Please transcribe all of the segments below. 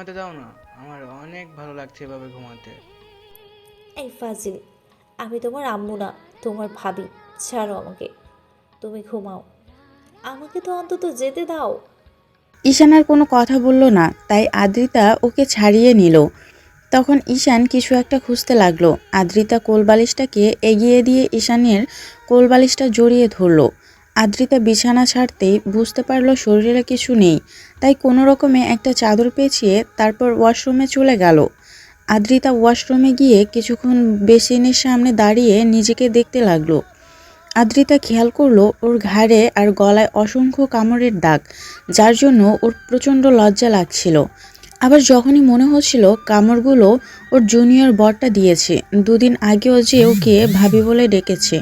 ঘুমাতে দাও না, আমার অনেক ভালো লাগছে এভাবে ঘুমাতে। এই ফাজিল, আমি তোমার আম্মু না, তোমার ভাবি। ছাড়ো আমাকে, তুমি ঘুমাও। আমাকে তো অন্তত যেতে দাও। ঈশান আর কোনো কথা বলল না, তাই আদ্রিতা ওকে ছাড়িয়ে নিল। তখন ঈশান কিছু একটা খুঁজতে লাগলো। আদ্রিতা কোলবালিশটাকে এগিয়ে দিয়ে ঈশানের কোলবালিশটা জড়িয়ে ধরলো। আদ্রিতা বিছানা ছাড়তেই বুঝতে পারলো শরীরে কিছু নেই, তাই কোনো রকমে একটা চাদর পেঁচিয়ে তারপর ওয়াশরুমে চলে গেল। আদ্রিতা ওয়াশরুমে গিয়ে কিছুক্ষণ বেসিনের সামনে দাঁড়িয়ে নিজেকে দেখতে লাগলো। আদ্রিতা খেয়াল করলো ওর ঘাড়ে আর গলায় অসংখ্য কামড়ের দাগ, যার জন্য ওর প্রচণ্ড লজ্জা লাগছিল। আবার যখনই মনে হচ্ছিল কামড়গুলো ওর জুনিয়র বরটা দিয়েছে, দুদিন আগেও যে ওকে ভাবি বলে ডেকেছে,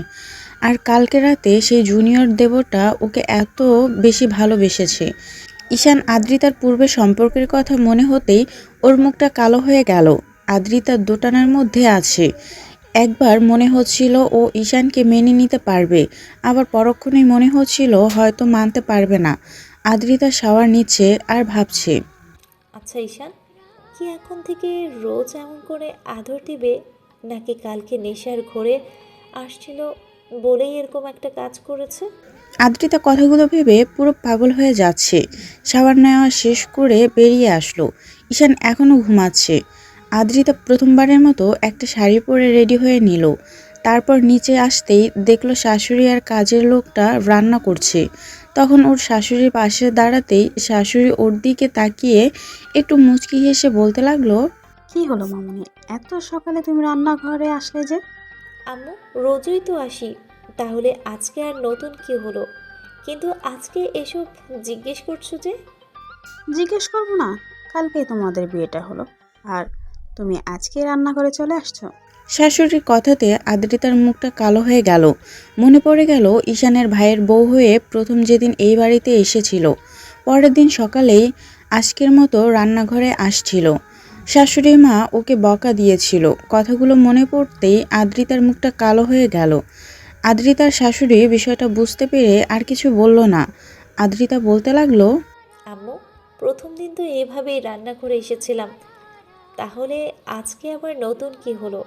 আর কালকে রাতে সেই জুনিয়র দেবরটা ওকে এত বেশি ভালোবেসেছে। ঈশান আদ্রিতার পূর্বে সম্পর্কের কথা মনে হতেই ওর মুখটা কালো হয়ে গেল। আদ্রিতার দোটানার মধ্যে আছে। একবার মনে হচ্ছিল ও ঈশানকে মেনে নিতে পারবে, আবার পরক্ষণেই মনে হচ্ছিল হয়তো মানতে পারবে না। আদ্রিতা শাওয়ার নিচ্ছে আর ভাবছে। আচ্ছা ঈশান, কি এখন থেকে রোজ এমন করে আদর দিবে, নাকি কালকে নেশার ঘোরে আসছিল বলেই এরকম একটা কাজ করেছে? আদ্রিতা কথাগুলো ভেবে পুরো পাগল হয়ে যাচ্ছে। শাওয়ার নেওয়া শেষ করে বেরিয়ে আসলো। ঈশান এখনও ঘুমাচ্ছে। আদ্রিতা প্রথমবারের মতো একটা শাড়ি পরে রেডি হয়ে নিল। তারপর নিচে আসতেই দেখলো শাশুড়ি আর কাজের লোকটা রান্না করছে। তখন ওর শাশুড়ির পাশে দাঁড়াতেই শাশুড়ি ওর দিকে তাকিয়ে একটু মুচকি হেসে বলতে লাগলো। কি হলো মামুনি, এত সকালে তুমি রান্নাঘরে আসলে যে? আম্মু, রোজই তো আসি, তাহলে আজকে আর নতুন কি হলো? কিন্তু আজকে এসব জিজ্ঞেস করছো যে? জিজ্ঞেস করবো না? কালকেই তোমাদের বিয়েটা হলো, আর তুমি আজকে রান্নাঘরে চলে আসছো? শাশুড়ির কথাতে আদ্রিতার মুখটা কালো হয়ে গেল। মনে পড়ে গেল ঈশানের ভাইয়ের বউ হয়ে প্রথম যেদিন এই বাড়িতে এসেছিল। পরের দিন সকালেই আজকের মতো রান্নাঘরে আসছিল। শাশুড়ি মা ওকে বকা দিয়েছিল। কথাগুলো মনে পড়তেই আদ্রিতার মুখটা কালো হয়ে গেল। আদ্রিতার শাশুড়ি বিষয়টা বুঝতে পেরে আর কিছু বলল না। আদ্রিতা বলতে লাগলো। আম্মু, প্রথম দিন তো এভাবেই রান্না করে এসেছিলাম, তাহলে আজকে আবার নতুন কি হলো?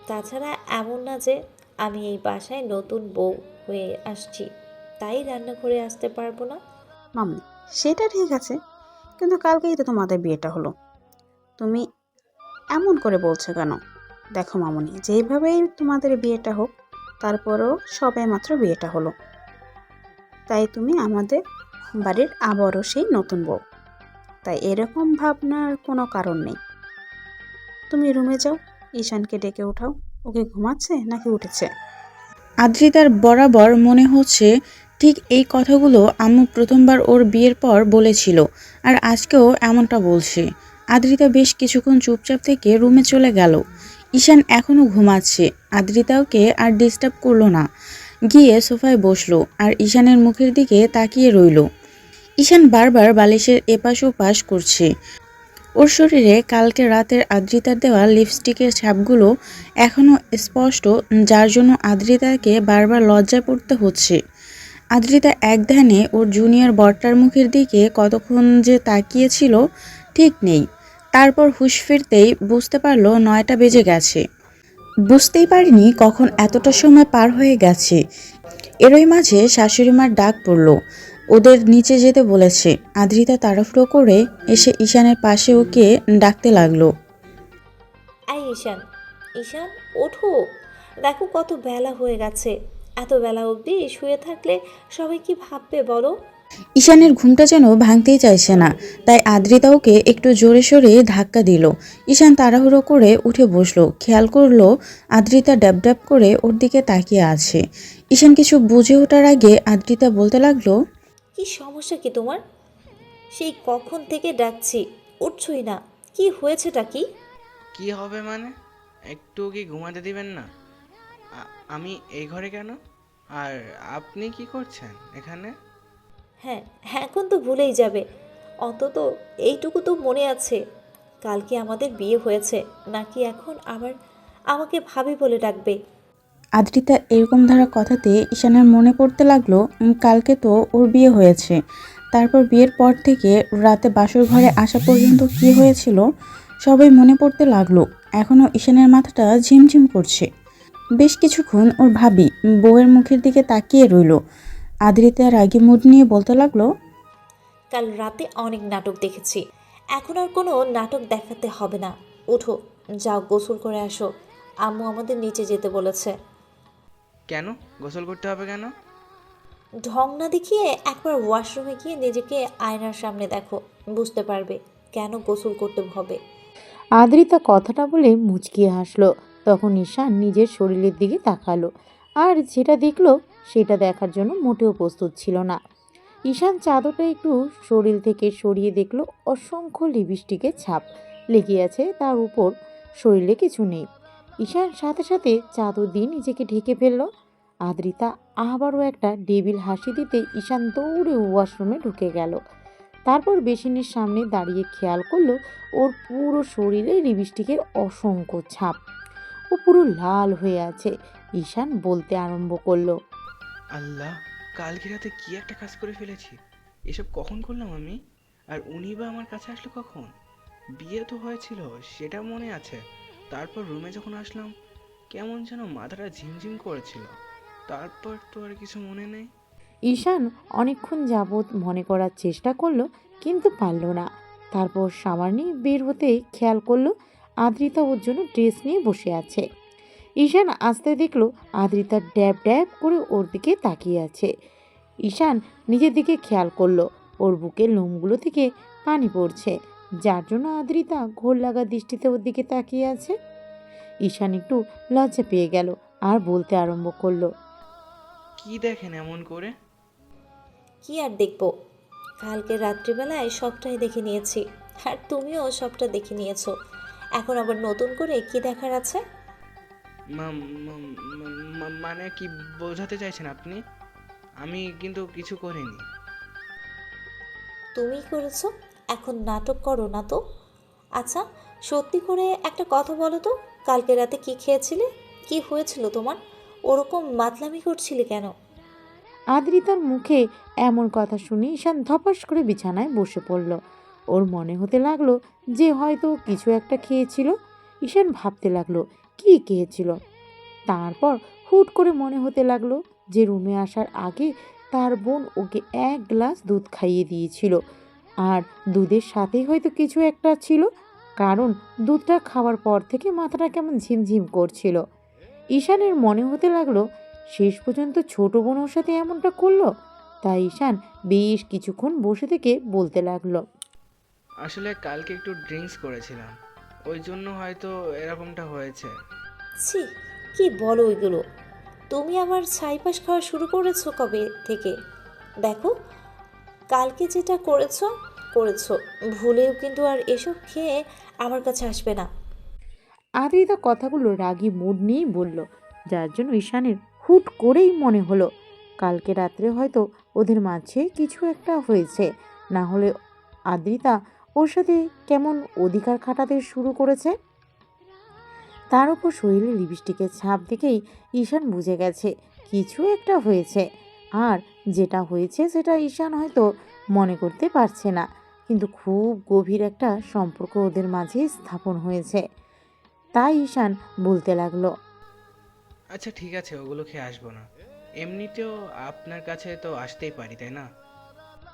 তাছাড়া এমন না যে আমি এই বাসায় নতুন বউ হয়ে আসছি, তাই রান্না করে আসতে পারবো না। মামুনি, সেটা ঠিক আছে, কিন্তু কালকেই তো তোমাদের বিয়েটা হলো, তুমি এমন করে বলছো কেন? দেখো মামুনি, যেইভাবেই তোমাদের বিয়েটা হোক, তারপরেও সবে মাত্র বিয়েটা হলো, তাই তুমি আমাদের বাড়ির আবারও সেই নতুন বউ। তাই এরকম ভাবনার কোনো কারণ নেই। তুমি রুমে যাও, ঈশানকে ডেকে ওঠাও। ওকে ঘুমাচ্ছে নাকি উঠেছে? আদ্রিতার বরাবর মনে হচ্ছে ঠিক এই কথাগুলো আম্মু প্রথমবার ওর বিয়ের পর বলেছিল, আর আজকেও এমনটা বলছে। আদ্রিতা বেশ কিছুক্ষণ চুপচাপ থেকে রুমে চলে গেল। ঈশান এখনও ঘুমাচ্ছে। আদ্রিতা ওকে আর ডিস্টার্ব করলো না। গিয়ে সোফায় বসলো আর ঈশানের মুখের দিকে তাকিয়ে রইল। ঈশান বারবার বালিশের এপাশ ওপাশ করছে। ওর শরীরে কালকে রাতের আদ্রিতার দেওয়া লিপস্টিকের ছাপগুলো এখনও স্পষ্ট, যার জন্য আদ্রিতাকে বারবার লজ্জায় পড়তে হচ্ছে। আদ্রিতা এক ধ্যানে ওর জুনিয়র বরটার মুখের দিকে কতক্ষণ যে তাকিয়েছিল ঠিক নেই। তারপর হুঁশ ফিরতেই বুঝতে পারলো 9টা বেজে গেছে। বুঝতেই পারিনি কখন এতটা সময় পার হয়ে গেছে। এরই মাঝে শাশুড়িমার ডাক পড়ল। ওদের নিচে যেতে বলেছে। আদ্রিতা তাড়াহুড়ো করে এসে ঈশানের পাশে ওকে ডাকতে লাগলো। এই ঈশান, ঈশান, ওঠো। দেখো কত বেলা হয়ে গেছে, এত বেলা অবধি শুয়ে থাকলে সবাই কি ভাববে বলো? ঈশানের ঘুমটা যেন ভাঙতেই চাইছে না, তাই আদ্রিতা ওকে একটু জোরে সোরে ধাক্কা দিল। ঈশান তাড়াহুড়ো করে উঠে বসলো। খেয়াল করলো আদ্রিতা ড্যাব ড্যাব করে ওর দিকে তাকিয়ে আছে। ঈশান কিছু বুঝে ওঠার আগে আদ্রিতা বলতে লাগলো। কি সমস্যা কি তোমার? সেই কখন থেকে ডাকছি, উঠছই না। কি হয়েছেটা কি? কি হবে মানে? একটু কি ঘুমাতে দিবেন না? আমি এই ঘরে কেন? আর আপনি কি করছেন এখানে? হ্যাঁ, এখন তো ভুলেই যাবে। অন্তত এইটুকু তো মনে আছে, কালকে আমাদের বিয়ে হয়েছে, নাকি এখন আবার আমাকে ভাবি বলে ডাকবে? আদ্রিতা এরকম ধারা কথাতে ঈশানের মনে পড়তে লাগলো কালকে তো ওর বিয়ে হয়েছে, তারপর বিয়ের পর থেকে রাতে বাসর ঘরে আসা পর্যন্ত কি হয়েছিল সবাই মনে পড়তে লাগলো। এখনও ঈশানের মাথাটা ঝিমঝিম করছে। বেশ কিছুক্ষণ ওর ভাবি বউয়ের মুখের দিকে তাকিয়ে রইল। আদ্রিতা রাগী মুড নিয়ে বলতে লাগলো, কাল রাতে অনেক নাটক দেখেছি, এখন আর কোনো নাটক দেখাতে হবে না। উঠো, যাও গোসল করে আসো, আম্মু আমাদের নিচে যেতে বলেছে। কেন গোসল করতে হবে কেন? ঢং না দেখিয়ে একবার ওয়াশরুমে গিয়ে নিজেকে আয়নার সামনে দেখো, বুঝতে পারবে কেন গোসল করতে হবে। আদ্রিতা কথাটা বলে মুচকিয়ে হাসলো। তখন ঈশান নিজের শরীরের দিকে তাকালো, আর যেটা দেখলো সেটা দেখার জন্য মোটেও প্রস্তুত ছিল না। ঈশান চাদরটা একটু শরীর থেকে সরিয়ে দেখলো অসংখ্য লিপস্টিকের ছাপ লেগে আছে তার উপর, শরীরে কিছু নেই। ঈশান সাথে সাথে চাদর দিয়ে নিজেকে ঢেকে ফেললো। আদ্রিতা আবারও একটা ডেবিল হাসি দিতে ঈশান দৌড়ে ওয়াশরুমে ঢুকে গেল। তারপর বেসিনের সামনে দাঁড়িয়ে খেয়াল করলো ওর পুরো শরীরে লিপস্টিকের অসংখ্য ছাপ। ও পুরো লাল হয়ে আছে। ঈশান বলতে আরম্ভ করলো, আল্লাহ, কালকে রাতে কি একটা কাজ করে ফেলেছি। এসব কখন করলাম আমি? আর উনি বা আমার কাছে আসলো কখন? বিয়ে তো হয়েছিল সেটা মনে আছে। তারপর রুমে যখন আসলাম কেমন যেন মাথাটা ঝিমঝিম করেছিল। তারপর তো আর কিছু মনে নেই। ঈশান অনেকক্ষণ যাবৎ মনে করার চেষ্টা করলো কিন্তু পারল না। তারপর সামান্য বের হতেই খেয়াল করলো আদ্রিতা ওর জন্য ড্রেস নিয়ে বসে আছে। ঈশান আসতে দেখলো আদ্রিতা ড্যাব ড্যাব করে ওর দিকে তাকিয়ে আছে। ঈশান নিজের দিকে খেয়াল করলো ওর বুকের লোমগুলো থেকে পানি পড়ছে, যার জন্য আদ্রিতা ঘোর লাগা দৃষ্টিতে ওর দিকে তাকিয়ে আছে। ঈশান একটু লজ্জা পেয়ে গেল আর বলতে আরম্ভ করলো, কি দেখেন এমন করে? কি আর দেখবো, কালকে রাত্রিবেলায় সবটাই দেখে নিয়েছি, আর তুমিও সবটা দেখে নিয়েছো। এখন আবার নতুন করে কি দেখার আছে? মানে কি বোঝাতে চাইছেন আপনি? আমি কিন্তু কিছু করিনি। তুমিই করেছো, এখন নাটক করো না তো। আচ্ছা, সত্যি করে একটা কথা বলো তো, কালকে রাতে কি খেয়েছিলে? কি হয়েছিল তোমার? ওরকম মাতলামি করছিলে কেন? আদ্রিতার মুখে এমন কথা শুনে ঈশান ধপাস করে বিছানায় বসে পড়ল। ওর মনে হতে লাগলো যে হয়তো কিছু একটা খেয়েছিল। ঈশান ভাবতে লাগলো কি খেয়েছিল। তারপর হুট করে মনে হতে লাগলো যে রুমে আসার আগে তার বোন ওকে 1 গ্লাস দুধ খাইয়ে দিয়েছিল, আর দুধের সাথেই হয়তো কিছু একটা ছিল, কারণ দুধটা খাওয়ার পর থেকে মাথাটা কেমন ঝিমঝিম করছিল। ঈশানের মনে হতে লাগলো শেষ পর্যন্ত ছোট বোন ওর সাথে এমনটা করলো। তাই ঈশান বেশ কিছুক্ষণ বসে থেকে বলতে লাগলো, আসলে কালকে একটু ড্রিঙ্কস করেছিলাম, ওই জন্য হয়তো এরকমটা হয়েছে। ছি, কি বলো ওইগুলো? তুমি আবার ছাইপাশ খাওয়া শুরু করেছো কবে থেকে? দেখো, কালকে যেটা করেছো করেছো, ভুলেও কিন্তু আর এসব খেয়ে আমার কাছে আসবে না। আদ্রিতা কথাগুলো রাগী মুড নিয়েই বলল, যার জন্য ঈশানের হুট করেই মনে হলো কালকে রাত্রে হয়তো ওদের মাঝে কিছু একটা হয়েছে, না হলে আদ্রিতা ওর সাথে কেমন অধিকার খাটাতে শুরু করেছে। তার উপর শরীরে লিপস্টিকের ছাপ দেখেই ঈশান বুঝে গেছে কিছু একটা হয়েছে। আর যেটা হয়েছে সেটা ঈশান হয়তো মনে করতে পারছে না, কিন্তু খুব গভীর একটা সম্পর্ক ওদের মাঝে স্থাপন হয়েছে। তাই ঈশান বলতে লাগলো, আচ্ছা ঠিক আছে, ওগুলো খেয়ে আসবো না। এমনিতেও আপনার কাছে তো আসতেই পারি, তাই না?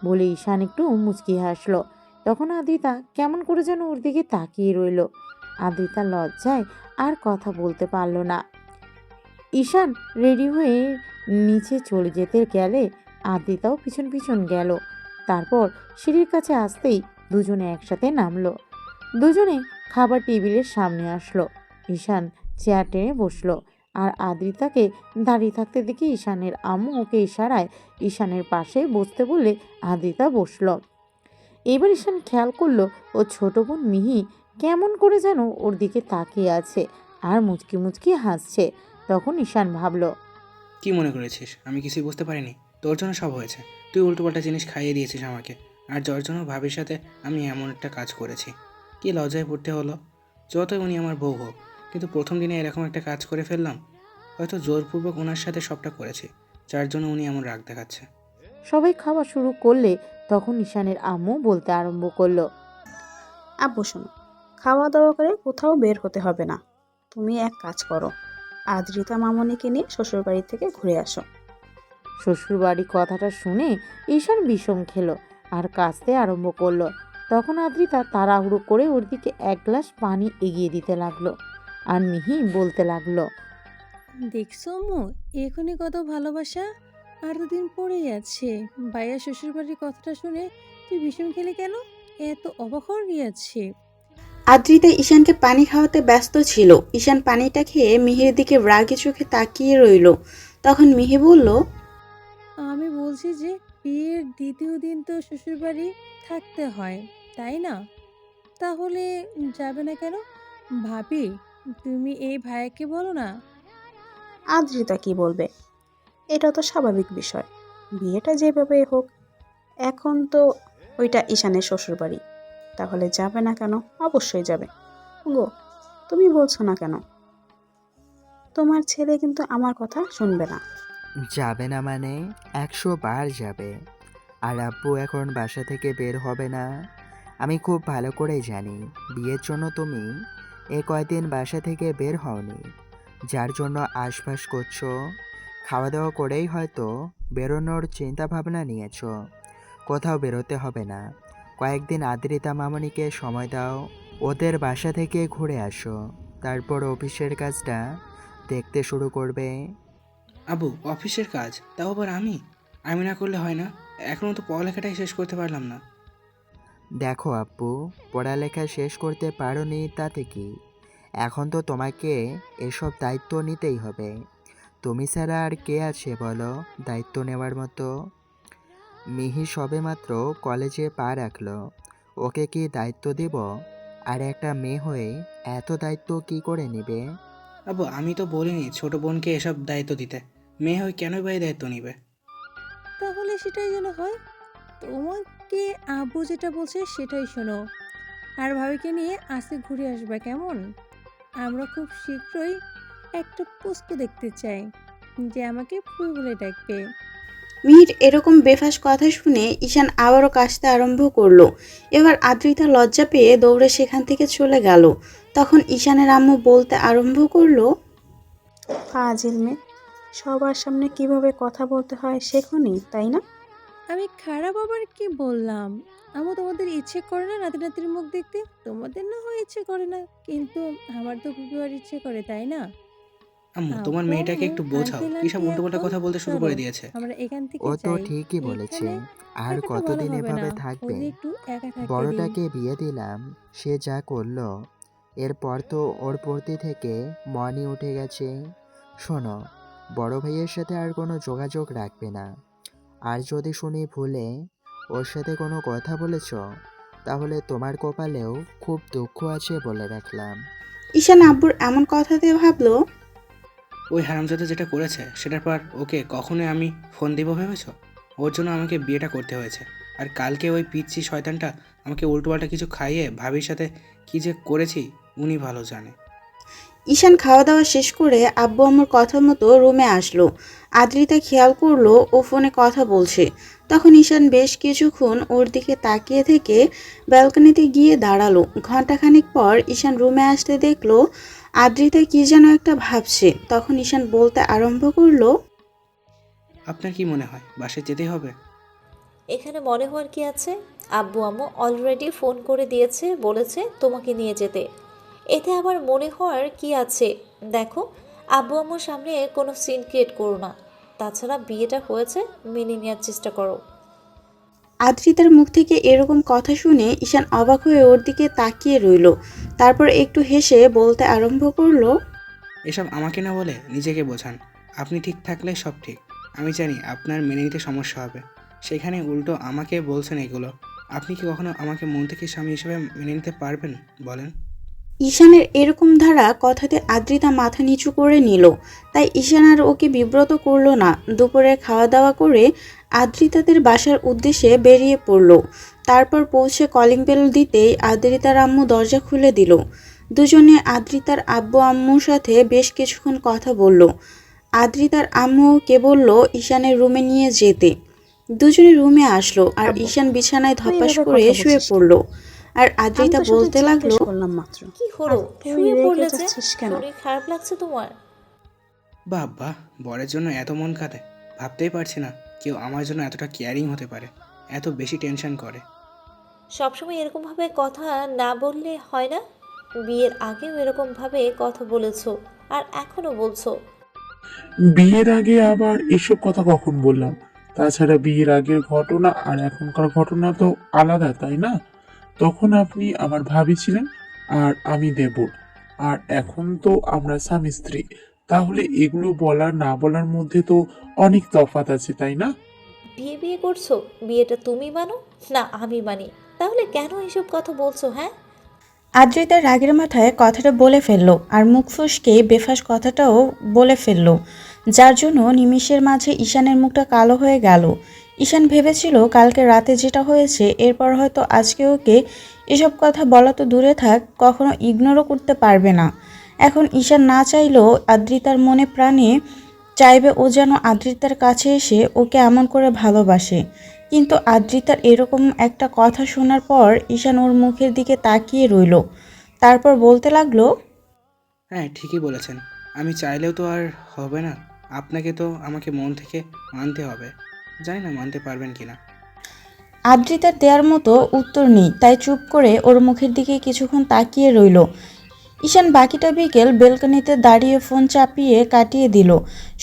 বলে ঈশান একটু মুচকি হাসলো। তখন আদ্রিতা কেমন করে যেন ওর দিকে তাকিয়ে রইল। আদ্রিতা লজ্জায় আর কথা বলতে পারল না। ঈশান রেডি হয়ে নিচে চলে যেতে গেলে আদ্রিতাও পিছন পিছন গেল। তারপর সিঁড়ির কাছে আসতেই দুজনে একসাথে নামলো। দুজনে খাবার টেবিলের সামনে আসলো। ঈশান চেয়ার টেনে বসলো, আর আদ্রিতাকে দাঁড়িয়ে থাকতে দেখে ঈশানের আম্মু ওকে ইশারায় ঈশানের পাশে বসতে বললে আদ্রিতা বসলো। এবার ঈশান খেয়াল করলো ও ছোট বোন মিহি কেমন করে যেন ওর দিকে তাকিয়ে আছে আর মুচকি মুচকি হাসছে। তখন ঈশান ভাবলো, কি মনে করেছিস আমি কিছুই বুঝতে পারিনি? তোর জন্য সব হয়েছে। তুই উল্টোপাল্টা জিনিস খাইয়ে দিয়েছিস আমাকে, আর যার জন্য ভাবির সাথে আমি এমন একটা কাজ করেছি। কি লজ্জায় পড়তে হলো। যতই উনি আমার বউ হোক, কিন্তু প্রথম দিনে এরকম একটা কাজ করে ফেললাম। হয়তো জোরপূর্বক ওনার সাথে সবটা করেছি, যার জন্য উনি এমন রাগ দেখাচ্ছে। সবাই খাওয়া শুরু করলে তখন ঈশানের আম্মু বলতে আরম্ভ করলো। আব্বু শোনো, খাওয়া দাওয়া করে কোথাও বের হতে হবে না। তুমি এক কাজ করো, আদ্রিতা মামনিকে নিয়ে শ্বশুরবাড়ি থেকে ঘুরে আসো। শ্বশুরবাড়ি কথাটা শুনে ঈশান বিষম খেলো আর কাঁদতে আরম্ভ করলো। তখন আদ্রিতা তাড়াহুড়ো করে ওর দিকে এক গ্লাস পানি এগিয়ে দিতে লাগলো আর মিহি বলতে লাগলো। দেখছো আম্মু, এখনই কত ভালোবাসা আর দুদিন পরেই আছে। ভাইয়া শ্বশুরবাড়ির কথাটা শুনে তুই বিষম খেলে কেন? এত অবাক হয়ে গিয়েছে। আদ্রিতা ঈশানকে পানি খাওয়াতে ব্যস্ত ছিল। ঈশান পানিটা খেয়ে মিহির দিকে রাগী চোখে তাকিয়ে রইল। তখন মিহি বলল, আমি বলছি যে বিয়ের দ্বিতীয় দিন তো শ্বশুরবাড়ি থাকতে হয়, তাই না? তাহলে যাবে না কেন? ভাবি, তুমি এই ভাইয়াকে বলো না। আদ্রিতা কি বলবে? এটা তো স্বাভাবিক বিষয়। বিয়েটা যেভাবে হোক, এখন তো ওইটা ঈশানের শ্বশুরবাড়ি, তাহলে যাবে না কেন? অবশ্যই যাবে। গো, তুমি বলছো না কেন? তোমার ছেলে কিন্তু আমার কথা শুনবে না। যাবে না মানে 100 বার যাবে। আর আব্বু এখন বাসা থেকে বের হবে না। আমি খুব ভালো করেই জানি বিয়ের জন্য তুমি এ কয়দিন বাসা থেকে বের হওনি, যার জন্য আশপাশ করছো। খাওয়া দাওয়া করেই হয়তো বেরোনোর চিন্তা ভাবনা নিয়েছো। কোথাও বেরোতে হবে না। কয়েকদিন আদ্রিতা মামনিকে সময় দাও, ওদের বাসা থেকে ঘুরে আসো, তারপর অফিসের কাজটা দেখতে শুরু করবে। আবু, অফিসের কাজ? তাও আবার আমি? আমি না করলে হয় না? এখনও তো পড়ালেখাটাই শেষ করতে পারলাম না। দেখো আব্বু, পড়ালেখা শেষ করতে পারোনি তাতে কি? এখন তো তোমাকে এসব দায়িত্ব নিতেই হবে। তুমি ছাড়া আর কে আছে বলো দায়িত্ব নেওয়ার মতো? মিহি সবেমাত্র কলেজে পা রাখলো, ওকে কি দায়িত্ব দেব? আর একটা মেয়ে হয়ে এত দায়িত্ব কি করে নেবে? আবু, আমি তো বলিনি ছোট বোনকে এসব দায়িত্ব দিতে। মেয়ে হয়ে কেনই বা এই দায়িত্ব নিবে? তাহলে সেটাই যেন হয়। তোমাকে আব্বু যেটা বলছে সেটাই শোনো। আর ভাবিকে নিয়ে আজকে ঘুরে আসবে, কেমন? আমরা খুব শীঘ্রই একটা পোস্ত দেখতে চাই যে আমাকে ফুই বলে ডাকবে। মিহির এরকম বেফাস কথা শুনে ঈশান আবারও কাশতে আরম্ভ করলো। এবার আদ্রিতা লজ্জা পেয়ে দৌড়ে সেখান থেকে চলে গেল। তখন ঈশানের আম্মু বলতে আরম্ভ করলো, ফাজিল মেয়ে, সবার সামনে কিভাবে কথা বলতে হয় শেখনি, তাই না? আমি খারাপ আবার কি বললাম? আমার তোমাদের ইচ্ছে করে না নাতি নাতির মুখ দেখতে? তোমাদের না হয় ইচ্ছে করে না, কিন্তু আমার তো খুবই ইচ্ছে করে, তাই না? আম্মু, তোমার আব্বু মেয়েটাকে আম্মু, একটু বোঝাও, আঙ্কেল কী সব আন্টি, উল্টোপাল্টা এখন কথা বলতে শুরু চলো করে দিয়েছে। আমরা এখান থেকে ও তো যাই। ঠিকই বলেছে। এখানে আর থাকাটা ভালো কতদিন হবে না, এভাবে থাকবে? ওদের একটু একা থাকতে দিন। বড়টাকে বিয়ে দিলাম, সে যা করলো, এরপর তো ওর প্রতি থেকে মনই উঠে গেছে। শোনো, বড় ভাইয়ের সাথে আর কোনো যোগাযোগ রাখবে না। আর যদি শুনি ভুলে ওর সাথে কোনো কথা বলেছ, তাহলে তোমার কপালেও খুব দুঃখ আছে বলে রাখলাম। ঈশান আব্বুর এমন কথাতে ভাবলো, ওই হারামজাদা যেটা করেছে সেটার পর ওকে কখনোই আমি ফোন দিব ভেবেছ? ওর জন্য আমাকে বিয়েটা করতে হয়েছে। আর কালকে ওই পিচ্ছি শয়তানটা আমাকে উল্টোপাল্টা কিছু খাইয়ে ভাবির সাথে কী যে করেছি উনি ভালো জানে। ঈশান খাওয়া দাওয়া শেষ করে আব্বু আম্মুর কথা মতো রুমে আসলো। আদ্রিতা খেয়াল করলো ও ফোনে কথা বলছে। তখন ঈশান বেশ কিছুক্ষণ ওর দিকে তাকিয়ে থেকে ব্যালকনিতে গিয়ে দাঁড়ালো। ঘন্টাখানিক পর ঈশান রুমে আসতে দেখলো আদ্রিতা কি যেন একটা ভাবছে। তখন ঈশান বলতে আরম্ভ করলো, আপনার কি মনে হয় বাসায় যেতে হবে? এখানে মনে হওয়ার কি আছে? আব্বু আম্মু অলরেডি ফোন করে দিয়েছে, বলেছে তোমাকে নিয়ে যেতে। এতে আবার মনে হওয়ার কি আছে? দেখো, আব্বু আম্মুর সামনে কোনো সিন ক্রিয়েট করো না। তাছাড়া বিয়েটা হয়েছে, মেনে নেওয়ার চেষ্টা করো। আদ্রিতার মুখ থেকে এরকম কথা শুনে ঈশান অবাক হয়ে ওর দিকে তাকিয়ে রইল। তারপর একটু হেসে বলতে আরম্ভ করলো, এসব আমাকে না বলে নিজেকে বোঝান। আপনি ঠিক থাকলে সব ঠিক। আমি জানি আপনার মেনে নিতে সমস্যা হবে, সেখানে উল্টো আমাকে বলছেন এগুলো। আপনি কি কখনো আমাকে মন থেকে স্বামী হিসেবে মেনে নিতে পারবেন বলেন? ঈশানের এরকম ধারা কথাতে আদ্রিতা মাথা নিচু করে নিল। তাই ঈশান আর ওকে বিব্রত করলো না। দুপুরে খাওয়া দাওয়া করে আদ্রিতাদের বাসার উদ্দেশ্যে বেরিয়ে পড়ল। তারপর পৌঁছে কলিং বেল দিতেই আদ্রিতার আম্মু দরজা খুলে দিল। দুজনে আদ্রিতার আব্বু আম্মুর সাথে বেশ কিছুক্ষণ কথা বলল। আদ্রিতার আম্মু ওকে বলল ঈশানের রুমে নিয়ে যেতে। দুজনে রুমে আসলো আর আব্বু, ঈশান বিছানায় তুই ধপাস এভাবে করে কথা শুয়ে বলছিস কেন? পড়লো আর আমি আদ্রিতা তো শুধু বলতে লাগলো, জিজ্ঞেস করলাম মাত্র। কি আর হলো? তুই শুয়ে রেগে পড়লে যে? যাচ্ছিস কেন? শরীর খারাপ লাগছে তোমার? বাহ, বরের জন্য এত মন কাঁদে। ভাবতেই পারছি না কেউ আমার জন্য এতটা কেয়ারিং হতে পারে, এত বেশি টেনশন করে। সবসময় এরকমভাবে কথা না বললে হয় না? বিয়ের আগেও এরকমভাবে কথা বলেছো আর এখনো বলছো। বিয়ের আগে আবার এসব কথা কখন বললাম? তাছাড়া বিয়ের আগের ঘটনা আর এখনকার ঘটনা তো আলাদা, তাই না? তখন আপনি আমার ভাবি ছিলেন আর আমি দেবর, আর এখন তো আমরা স্বামী স্ত্রী। তাহলে এগুলো বলার না বলার মধ্যে তো অনেক তফাৎ আছে, তাই না? বিয়ে বিয়ে করছো? বিয়েটা তুমি মানো না আমি মানি? তাহলে কেন এসব কথা বলছো? হ্যাঁ, আদ্রিতা রাগের মাথায় কথাটা বলে ফেললো আর মুখ ফসকে বেফাস কথাটাও বলে ফেললো, যার জন্য নিমিষের মাঝে ঈশানের মুখটা কালো হয়ে গেল। ঈশান ভেবেছিল কালকে রাতে যেটা হয়েছে এরপর হয়তো আজকে ওকে এসব কথা বলা তো দূরে থাক, কখনো ইগনোরও করতে পারবে না। এখন ঈশান না চাইলেও আদ্রিতার মনে প্রাণে চাইবে ও যেন আদ্রিতার কাছে এসে ওকে এমন করে ভালোবাসে। কিন্তু আদ্রিতার এরকম একটা কথা শোনার পর ঈশান ওর মুখের দিকে তাকিয়ে রইল, তারপর বলতে লাগলো, হ্যাঁ, ঠিকই বলেছেন। আমি চাইলেও তো আর হবে না। আপনাকে তো আমাকে মন থেকে মানতে হবে। জানি না মানতে পারবেন কিনা। আদ্রিতার দেওয়ার মতো উত্তর নেই, তাই চুপ করে ওর মুখের দিকে কিছুক্ষণ তাকিয়ে রইল। ঈশান বাকিটা বিকেল বেলকনিতে দাঁড়িয়ে ফোন চাপিয়ে কাটিয়ে দিল।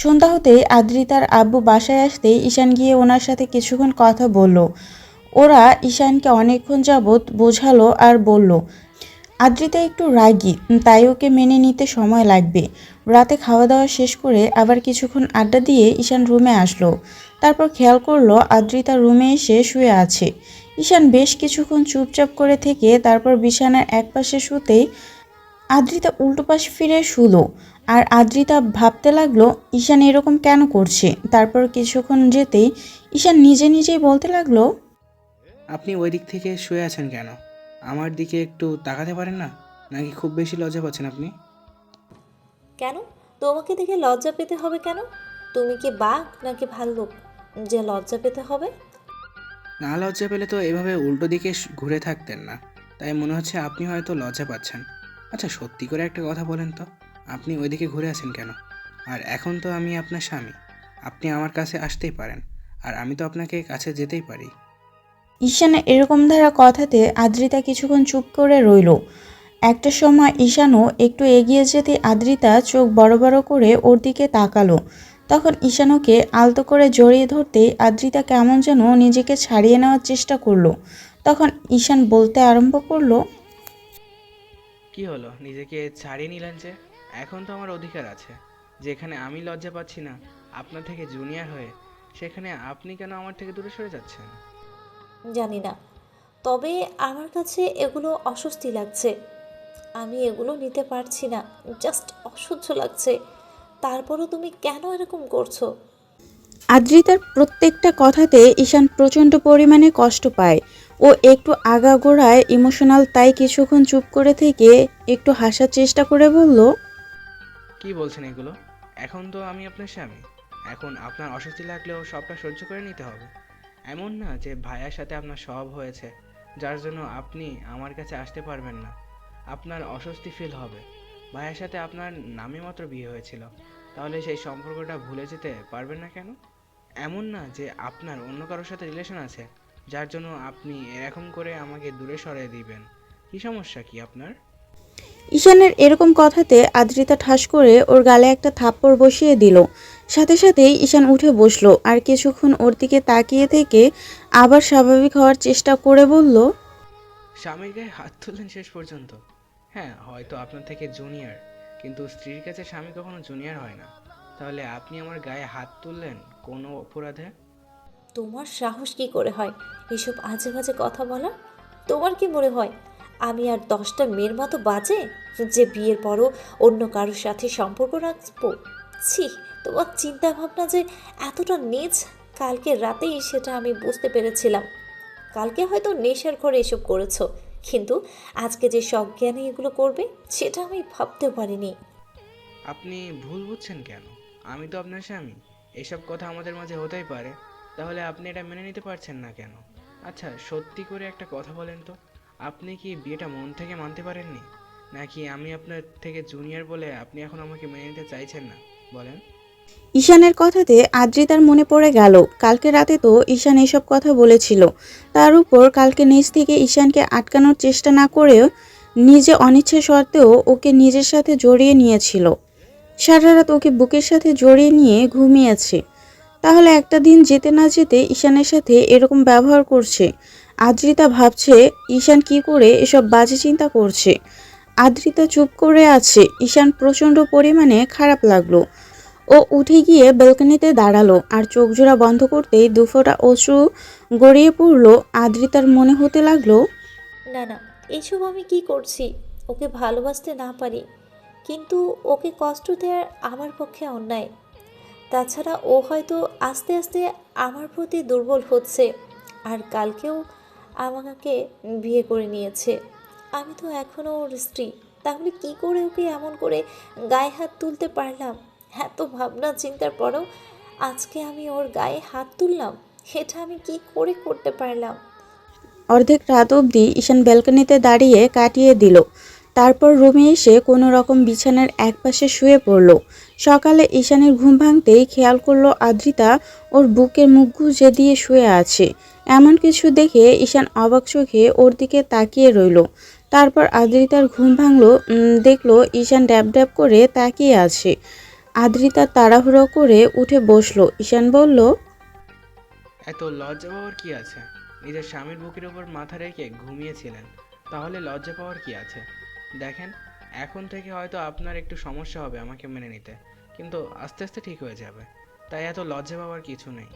সন্ধ্যা হতেই আদ্রিতার আব্বু বাসায় আসতেই ঈশান গিয়ে ওনার সাথে কিছুক্ষণ কথা বলল। ওরা ঈশানকে অনেকক্ষণ যাবৎ বোঝালো আর বলল আদ্রিতা একটু রাগী, তাই ওকে মেনে নিতে সময় লাগবে। রাতে খাওয়া দাওয়া শেষ করে আবার কিছুক্ষণ আড্ডা দিয়ে ঈশান রুমে আসলো। তারপর খেয়াল করলো আদ্রিতা রুমে এসে শুয়ে আছে। ঈশান বেশ কিছুক্ষণ চুপচাপ করে থেকে তারপর বিছানার একপাশে শুতেই আদ্রিতা উল্টো পাশ ফিরে শুলো। আর আদ্রিতা ভাবতে লাগলো ঈশান এরকম কেন করছে। তারপর কিছুক্ষণ যেতেই ঈশান নিজে নিজেই বলতে লাগলো, আপনি ওই দিক থেকে শুয়ে আছেন কেন? আমার দিকে একটু তাকাতে পারেন না? নাকি খুব বেশি লজ্জা পাচ্ছেন আপনি? কেন? তোমাকে দেখে লজ্জা পেতে হবে কেন? তুমি কি বাঘ নাকি ভাল্লুক যে লজ্জা পেতে হবে? না, লজ্জা পেলে তো এভাবে উল্টো দিকে ঘুরে থাকতেন না। তাই মনে হচ্ছে আপনি হয়তো লজ্জা পাচ্ছেন। আচ্ছা, সত্যি করে একটা কথা বলেন তো, আপনি ওইদিকে ঘুরে আছেন কেন? আর এখন তো আমি আপনার স্বামী। আপনি আমার কাছে আসতেই পারেন। আর আমি তো আপনাকে কাছে যেতেই পারি। ঈশানের এরকম ধারা কথাতে আদ্রিতা কিছুক্ষণ চুপ করে রইল। একটা সময় ঈশানও একটু এগিয়ে যেতে আদ্রিতা চোখ বড় বড় করে ওর দিকে তাকালো। তখন ঈশানকে আলতো করে জড়িয়ে ধরতেই আদ্রিতা কেমন যেন নিজেকে ছাড়িয়ে নেওয়ার চেষ্টা করলো। তখন ঈশান বলতে আরম্ভ করলো, কি হলো, নিজেকে ছাড়িয়ে নিলেন যে? এখন তো আমার অধিকার আছে। যেখানে আমি লজ্জা পাচ্ছি না আপনার থেকে জুনিয়র হয়ে, সেখানে আপনি কেন আমার থেকে দূরে সরে যাচ্ছেন? জানি না, তবে আমার কাছে এগুলো অস্বস্তি লাগছে। আমি এগুলো নিতে পারছি না, জাস্ট অসহ্য লাগছে। তারপরও তুমি কেন এরকম করছো? আদ্রিতার প্রত্যেকটা কথাতে ঈশান প্রচণ্ড পরিমাণে কষ্ট পায়। ও একটু আগাগোড়ায় ইমোশনাল, তাই কিছুক্ষণ চুপ করে থেকে একটু হাসার চেষ্টা করে বলল, কি বলছেন এগুলো? এখন তো আমি আপনার স্বামী। এখন আপনার অস্বস্তি লাগলেও সবটা সহ্য করে নিতে হবে। এমন না যে ভাইয়ার সাথে আপনার সব হয়েছে, যার জন্য আপনি আমার কাছে আসতে পারবেন না। আপনার অস্বস্তি ফিল হবে। ভাইয়ার সাথে আপনার নামে মাত্র বিয়ে হয়েছিল, তাহলে সেই সম্পর্কটা ভুলে যেতে পারবেন না কেন? এমন না যে আপনার অন্য কারোর সাথে রিলেশন আছে, যার জন্য আপনি এরকম করে আমাকে দূরে সরিয়ে দিবেন। কি সমস্যা কি আপনার? ঈশানের এরকম কথাতে আদ্রিতা ঠাস করে ওর গালে একটা থাপ্পড় বসিয়ে দিল। সাথে সাথেই ঈশান উঠে বসলো আর কিছুক্ষণ ওর দিকে তাকিয়ে থেকে আবার স্বাভাবিক হওয়ার চেষ্টা করে বলল, স্বামীর গায়ে হাত তুললেন শেষ পর্যন্ত? হ্যাঁ, হয়তো আপনার থেকে জুনিয়র, কিন্তু স্ত্রীর কাছে স্বামী কখনো জুনিয়র হয় না। তাহলে আপনি আমার গায়ে হাত তুললেন কোনো অপরাধে? তোমার সাহস কি করে হয় এসব আজে বাজে কথা বলা? তোমার কি মনে হয় আমি আর 10টা মেয়ের মতো বাজে যে বিয়ের পরও অন্য কারোর সাথে সম্পর্ক রাখবো? ছি, তোমার চিন্তা ভাবনা যে এতটা নীচ, কালকে রাতেই সেটা আমি বুঝতে পেরেছিলাম। কালকে হয়তো নেশার ঘরে এসব করেছো, কিন্তু আজকে যে সজ্ঞানে এগুলো করবে সেটা আমি ভাবতেও পারিনি। আপনি ভুল বুঝছেন কেন? আমি তো আপনার স্বামী। এসব কথা আমাদের মাঝে হতেই পারে, তাহলে আপনি এটা মেনে নিতে পারছেন না কেন? আচ্ছা, সত্যি করে একটা কথা বলেন তো, আপনি কি বিয়েটা মন থেকে মানতে পারেননি, নাকি আমি আপনার থেকে জুনিয়র বলে আপনি এখন আমাকে মেনে নিতে চাইছেন না? বলেন। ঈশানের কথাতে আদ্রিতার মনে পড়ে গেল কালকে রাতে তো ঈশান এসব কথা বলেছিল। তার উপর কালকে নিজ থেকে ঈশানকে আটকানোর চেষ্টা না করেও নিজে অনিচ্ছা সত্ত্বেও ওকে নিজের সাথে জড়িয়ে নিয়েছিল। সারা রাত ওকে বুকের সাথে জড়িয়ে নিয়ে ঘুমিয়েছে। তাহলে একটা দিন যেতে না যেতে ঈশানের সাথে এরকম ব্যবহার করছে। আদ্রিতা ভাবছে ঈশান কি করে এসব বাজে চিন্তা করছে। আদ্রিতা চুপ করে আছে। ঈশান প্রচণ্ড পরিমাণে খারাপ লাগলো। ও উঠে গিয়ে ব্যালকনিতে দাঁড়ালো আর চোখ জোড়া বন্ধ করতেই দুফোঁটা অশ্রু গড়িয়ে পড়লো। আদ্রিতার মনে হতে লাগলো, না না, এসব আমি কি করছি? ওকে ভালোবাসতে না পারি, কিন্তু ওকে কষ্ট দেওয়ার আমার পক্ষে অন্যায়। তাছাড়া ও হয়তো আস্তে আস্তে আমার প্রতি দুর্বল হচ্ছে, আর কালকেও আমাকে বিয়ে করে নিয়েছে। আমি তো এখনও ওর স্ত্রী। তাহলে কি করে ওকে এমন করে গায়ে হাত তুলতে পারলাম? এত ভাবনা চিন্তার পরেও আজকে আমি ওর গায়ে হাত তুললাম। এটা আমি কি করে করতে পারলাম? অর্ধেক রাত অবধি ঈশান ব্যালকনিতে দাঁড়িয়ে কাটিয়ে দিল। তারপর রুমে এসে কোনো রকম বিছানার একপাশে শুয়ে পড়ল। সকালে ঈশানের ঘুম ভাঙতেই খেয়াল করলো আদ্রিতা ওর বুকের মুখ গুজে দিয়ে শুয়ে আছে। এমন কিছু দেখে ঈশান অবাক চোখে ওর দিকে তাকিয়ে রইল। তারপর আদ্রিতার ঘুম ভাঙলো, দেখলো ঈশান ড্যাব ড্যাব করে তাকিয়ে আছে। আদ্রিতা তাড়াহুড়ো করে উঠে বসলো। ঈশান বলল, এত লজ্জা পাওয়ার কি আছে? নিজের স্বামীর বুকের উপর মাথা রেখে ঘুমিয়েছিলেন, তাহলে লজ্জা পাওয়ার কি আছে? দেখেন, এখন থেকে হয়তো আপনার একটু সমস্যা হবে আমাকে মেনে নিতে, কিন্তু আস্তে আস্তে ঠিক হয়ে যাবে। তাই এত লজ্জা পাওয়ার কিছু নেই।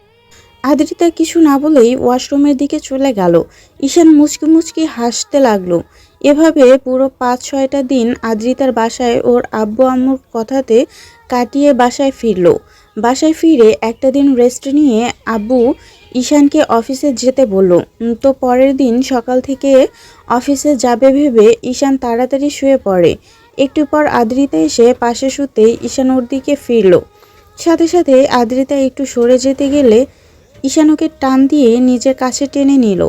আদ্রিতা কিছু না বলেই ওয়াশরুমের দিকে চলে গেল। ঈশান মুচকি মুচকি হাসতে লাগলো। এভাবে পুরো ৫-৬টা দিন আদ্রিতার বাসায় ওর আব্বু আম্মুর কথাতে কাটিয়ে বাসায় ফিরল। বাসায় ফিরে একটা দিন রেস্ট নিয়ে আব্বু ঈশানকে অফিসে যেতে বলল। তো পরের দিন সকাল থেকে অফিসে যাবে ভেবে ঈশান তাড়াতাড়ি শুয়ে পড়ে। একটু পর আদ্রিতা এসে পাশে শুতেই ঈশান ওর দিকে ফিরল। সাথে সাথে আদ্রিতা একটু সরে যেতে গেলে ঈশান ওকে টান দিয়ে নিজের কাছে টেনে নিল।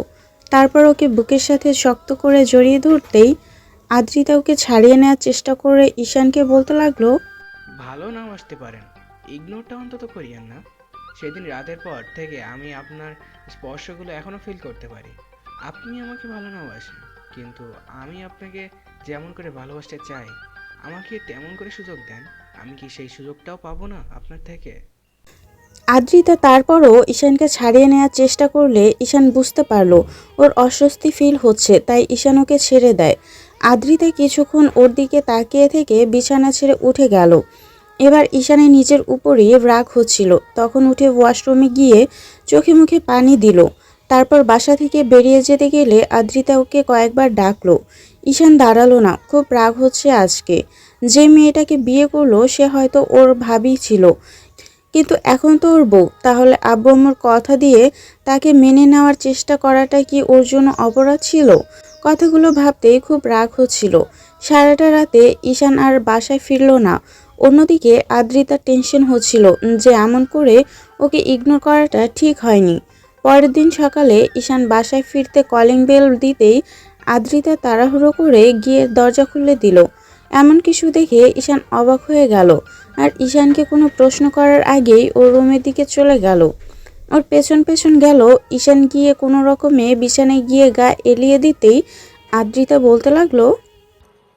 তারপর ওকে বুকের সাথে শক্ত করে জড়িয়ে ধরতেই আদ্রিতা ওকে ছাড়িয়ে নেওয়ার চেষ্টা করে ঈশানকে বলতে লাগলো, ভালো নাও আসতে পারেন, ইগনোরটা অন্তত করিয়েন না। সেদিন রাতের পর থেকে আমি আপনার স্পর্শগুলো এখনও ফিল করতে পারি। আপনি আমাকে ভালো নাও বাসেন, কিন্তু আমি আপনাকে যেমন করে ভালোবাসতে চাই, আমাকে তেমন করে সুযোগ দেন। আমি কি সেই সুযোগটাও পাবো না আপনার থেকে? আদ্রিতা তারপরও ঈশানকে ছাড়িয়ে নেওয়ার চেষ্টা করলে ঈশান বুঝতে পারলো ওর অস্বস্তি ফিল হচ্ছে, তাই ঈশান ওকে ছেড়ে দেয়। আদ্রিতা কিছুক্ষণ ওর দিকে তাকিয়ে থেকে বিছানা ছেড়ে উঠে গেল। এবার ঈশানের নিজের উপরই রাগ হচ্ছিল। তখন উঠে ওয়াশরুমে গিয়ে চোখে মুখে পানি দিল। তারপর বাসা থেকে বেরিয়ে যেতে গেলে আদ্রিতা ওকে কয়েকবার ডাকলো। ঈশান দাঁড়ালো না। খুব রাগ হচ্ছে আজকে। যে মেয়েটাকে বিয়ে করলো সে হয়তো ওর ভাবি ছিল, কিন্তু এখন তো ওর বউ। তাহলে আব্বু আম্মুর কথা দিয়ে তাকে মেনে নেওয়ার চেষ্টা করাটা কি ওর জন্য অপরাধ ছিল? কথাগুলো ভাবতেই খুব রাগ হচ্ছিল। সারাটা রাতে ঈশান আর বাসায় ফিরল না। অন্যদিকে আদ্রিতার টেনশন হচ্ছিল যে এমন করে ওকে ইগনোর করাটা ঠিক হয়নি। পরের দিন সকালে ঈশান বাসায় ফিরতে কলিং বেল দিতেই আদ্রিতা তাড়াহুড়ো করে গিয়ে দরজা খুলে দিল। এমন কিছু দেখে ঈশান অবাক হয়ে গেল। আর ঈশানকে কোনো প্রশ্ন করার আগেই ওর রুমের দিকে চলে গেল। ওর পেছন পেছন গেল। ঈশান গিয়ে কোনো রকমে বিছানায় গিয়ে গা এলিয়ে দিতেই আদ্রিতা বলতে লাগলো,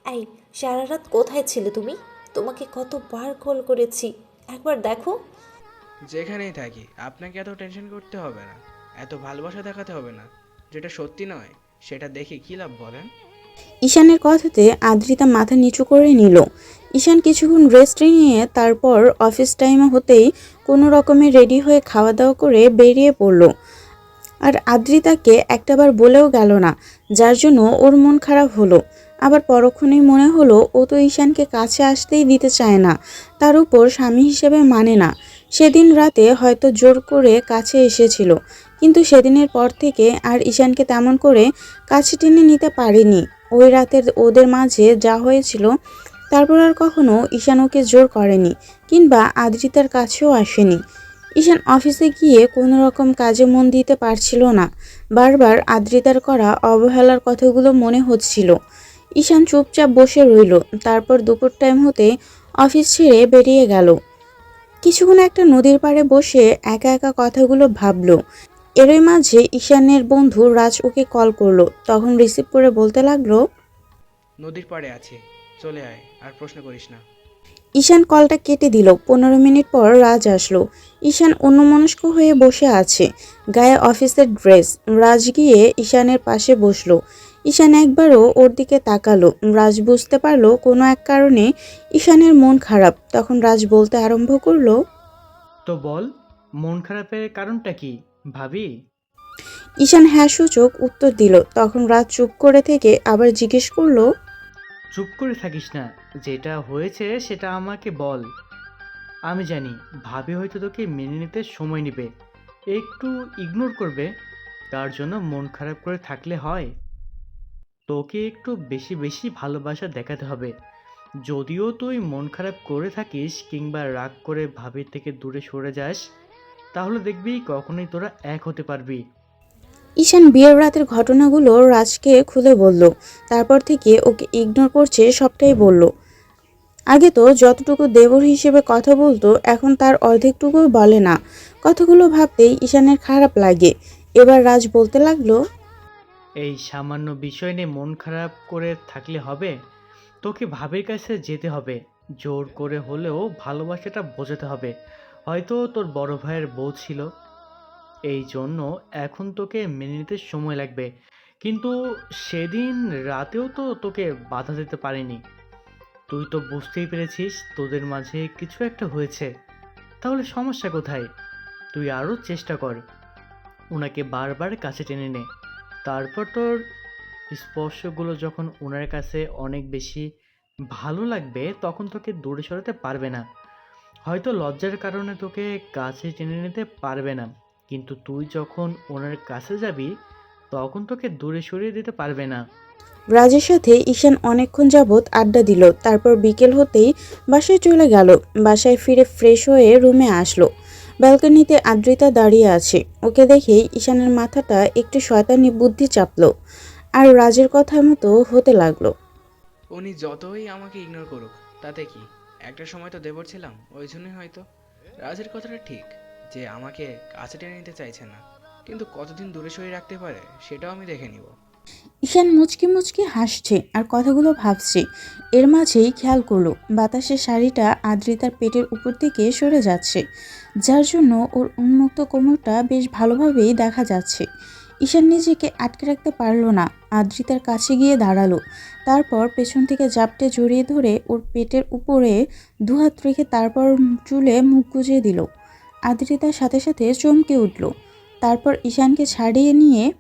এই, সারা রাত কোথায় ছিলে তুমি? তোমাকে কতবার কল করেছি, একবার দেখো। যেখানেই থাকি আপনাকে এত টেনশন করতে হবে না, এত ভালোবাসা দেখাতে হবে না। যেটা সত্যি নয় সেটা দেখে কী লাভ বলেন? ঈশানের কথাতে আদ্রিতা মাথা নিচু করে নিল। ঈশান কিছুক্ষণ রেস্ট নিয়ে তারপর অফিস টাইম হতেই কোনো রকমে রেডি হয়ে খাওয়া দাওয়া করে বেরিয়ে পড়ল। আর আদ্রিতাকে একটাবার বলেও গেল না, যার জন্য ওর মন খারাপ হলো। আবার পরক্ষণেই মনে হলো ও তো ঈশানকে কাছে আসতেই দিতে চায় না, তার উপর স্বামী হিসেবে মানে না। সেদিন রাতে হয়তো জোর করে কাছে এসেছিল, কিন্তু সেদিনের পর থেকে আর ঈশানকে তেমন করে কাছে টেনে নিতে পারেনি। ওই রাতের ওদের মাঝে যা হয়েছিল তারপর আর কখনো ঈশান ওকে জোর করেনি, কিংবা আদ্রিতার কাছেও আসেনি। ঈশান অফিসে গিয়ে কোনো রকম কাজে মন দিতে পারছিল না। বারবার আদ্রিতার করা অবহেলার কথাগুলো মনে হচ্ছিল। ঈশান চুপচাপ বসে রইল। তারপর দুপুর টাইম হতে অফিস ছেড়ে বেরিয়ে গেল। কিছুক্ষণ একটা নদীর পাড়ে বসে একা একা কথাগুলো ভাবলো। এরই মাঝে ঈশানের বন্ধু রাজ ওকে কল করলো। তখন রিসিভ করে বলতে লাগলো, নদীর পাড়ে আছে, চলে আয়, আর প্রশ্ন করিস না। ঈশান কলটা কেটে দিল। 15 মিনিট পর রাজ আসলো। ঈশান অন্যমনস্ক হয়ে বসে আছে, গায়ে অফিসের ড্রেস। রাজ গিয়ে ঈশানের পাশে বসলো। ঈশান একবারও ওর দিকে তাকালো। রাজ বুঝতে পারলো কোনো এক কারণে ঈশানের মন খারাপ। তখন রাজ বলতে আরম্ভ করলো, তো বল, মন খারাপের কারণটা কি ভাবি? ঈশান হ্যাঁ সূচক উত্তর দিল। তখন রাজ চুপ করে থেকে আবার জিজ্ঞেস করলো, চুপ করে থাকিস না, যেটা হয়েছে সেটা আমাকে বল। আমি জানি ভাবি হয়তো তোকে মেনে নিতে সময় নেবে, একটু ইগনোর করবে, তার জন্য মন খারাপ করে থাকলে হয়? তোকে একটু বেশি বেশি ভালোবাসা দেখাতে হবে। যদিও তুই মন খারাপ করে থাকিস কিংবা রাগ করে ভাবির থেকে দূরে সরে যাস, তাহলে দেখবি কখনোই তোরা এক হতে পারবি। ঈশান বিয়ের রাতের ঘটনাগুলো রাজকে খুলে বলল। তারপর থেকে ওকে ইগনোর করছে সবটাই বলল। আগে তো যতটুকু দেবর হিসেবে কথা বলতো, এখন তার অর্ধেকটুকুও বলে না। কথাগুলো ভাবতেই ঈশানের খারাপ লাগে। এবার রাজ বলতে লাগলো, এই সামান্য বিষয় নিয়ে মন খারাপ করে থাকলে হবে? তোকে ভাবির কাছে যেতে হবে, জোর করে হলেও ভালোবাসাটা বোঝাতে হবে। হয়তো তোর বড় ভাইয়ের বউ ছিল, এই জন্য এখন তোকে মেনে নিতে সময় লাগবে, কিন্তু সেদিন রাতেও তো তোকে বাধা দিতে পারিনি। তুই তো বুঝতেই পেরেছিস তোদের মাঝে কিছু একটা হয়েছে, তাহলে সমস্যা কোথায়? তুই আরও চেষ্টা কর, ওনাকে বারবার কাছে টেনে নে। তারপর তোর স্পর্শগুলো যখন ওনার কাছে অনেক বেশি ভালো লাগবে, তখন তোকে দূরে সরাতে পারবে না। হয়তো লজ্জার কারণে তোকে কাছে টেনে নিতে পারবে না, কিন্তু তুই যখন ওনার কাছে যাবি, তখন তোকে দূরে সরিয়ে দিতে পারবে না। রাজের সাথে ঈশান অনেকক্ষণ যাবৎ আড্ডা দিল। তারপর বিকেল হতেই বাসায় চলে গেল। বাসায় ফিরে ফ্রেশ হয়ে রুমে আসলো। ব্যালকনিতে আদ্রিতা দাঁড়িয়ে আছে। ওকে দেখেই ঈশানের মাথাটা একটু শয়তানি বুদ্ধি চাপলো, আর রাজের কথা মতো হতে লাগলো। উনি যতই আমাকে ইগনোর করুক, তাতে কি? একটা সময় তো দেবর ছিলাম, ওই জন্যই হয়তো। রাজের কথাটা ঠিক যে আমাকে কাছে টেনে নিতে চাইছে না, কিন্তু কতদিন দূরে সরিয়ে রাখতে পারে সেটাও আমি দেখে নিব। ঈশান মুচকি মুচকি হাসছে আর কথাগুলো ভাবছে। এর মাঝেই খেয়াল করলো বাতাসের শাড়িটা আদ্রিতার পেটের উপর দিকে সরে যাচ্ছে, যার জন্য ওর উন্মুক্ত কোমরটা বেশ ভালোভাবেই দেখা যাচ্ছে। ঈশান নিজেকে আটকে রাখতে পারল না, আদ্রিতার কাছে গিয়ে দাঁড়ালো। তারপর পেছন থেকে জাপটে জড়িয়ে ধরে ওর পেটের উপরে দুহাত রেখে তারপর চুলে মুখ গুজে দিল। আদ্রিতার সাথে সাথে চমকে উঠল। তারপর ঈশানকে ছাড়িয়ে নিয়ে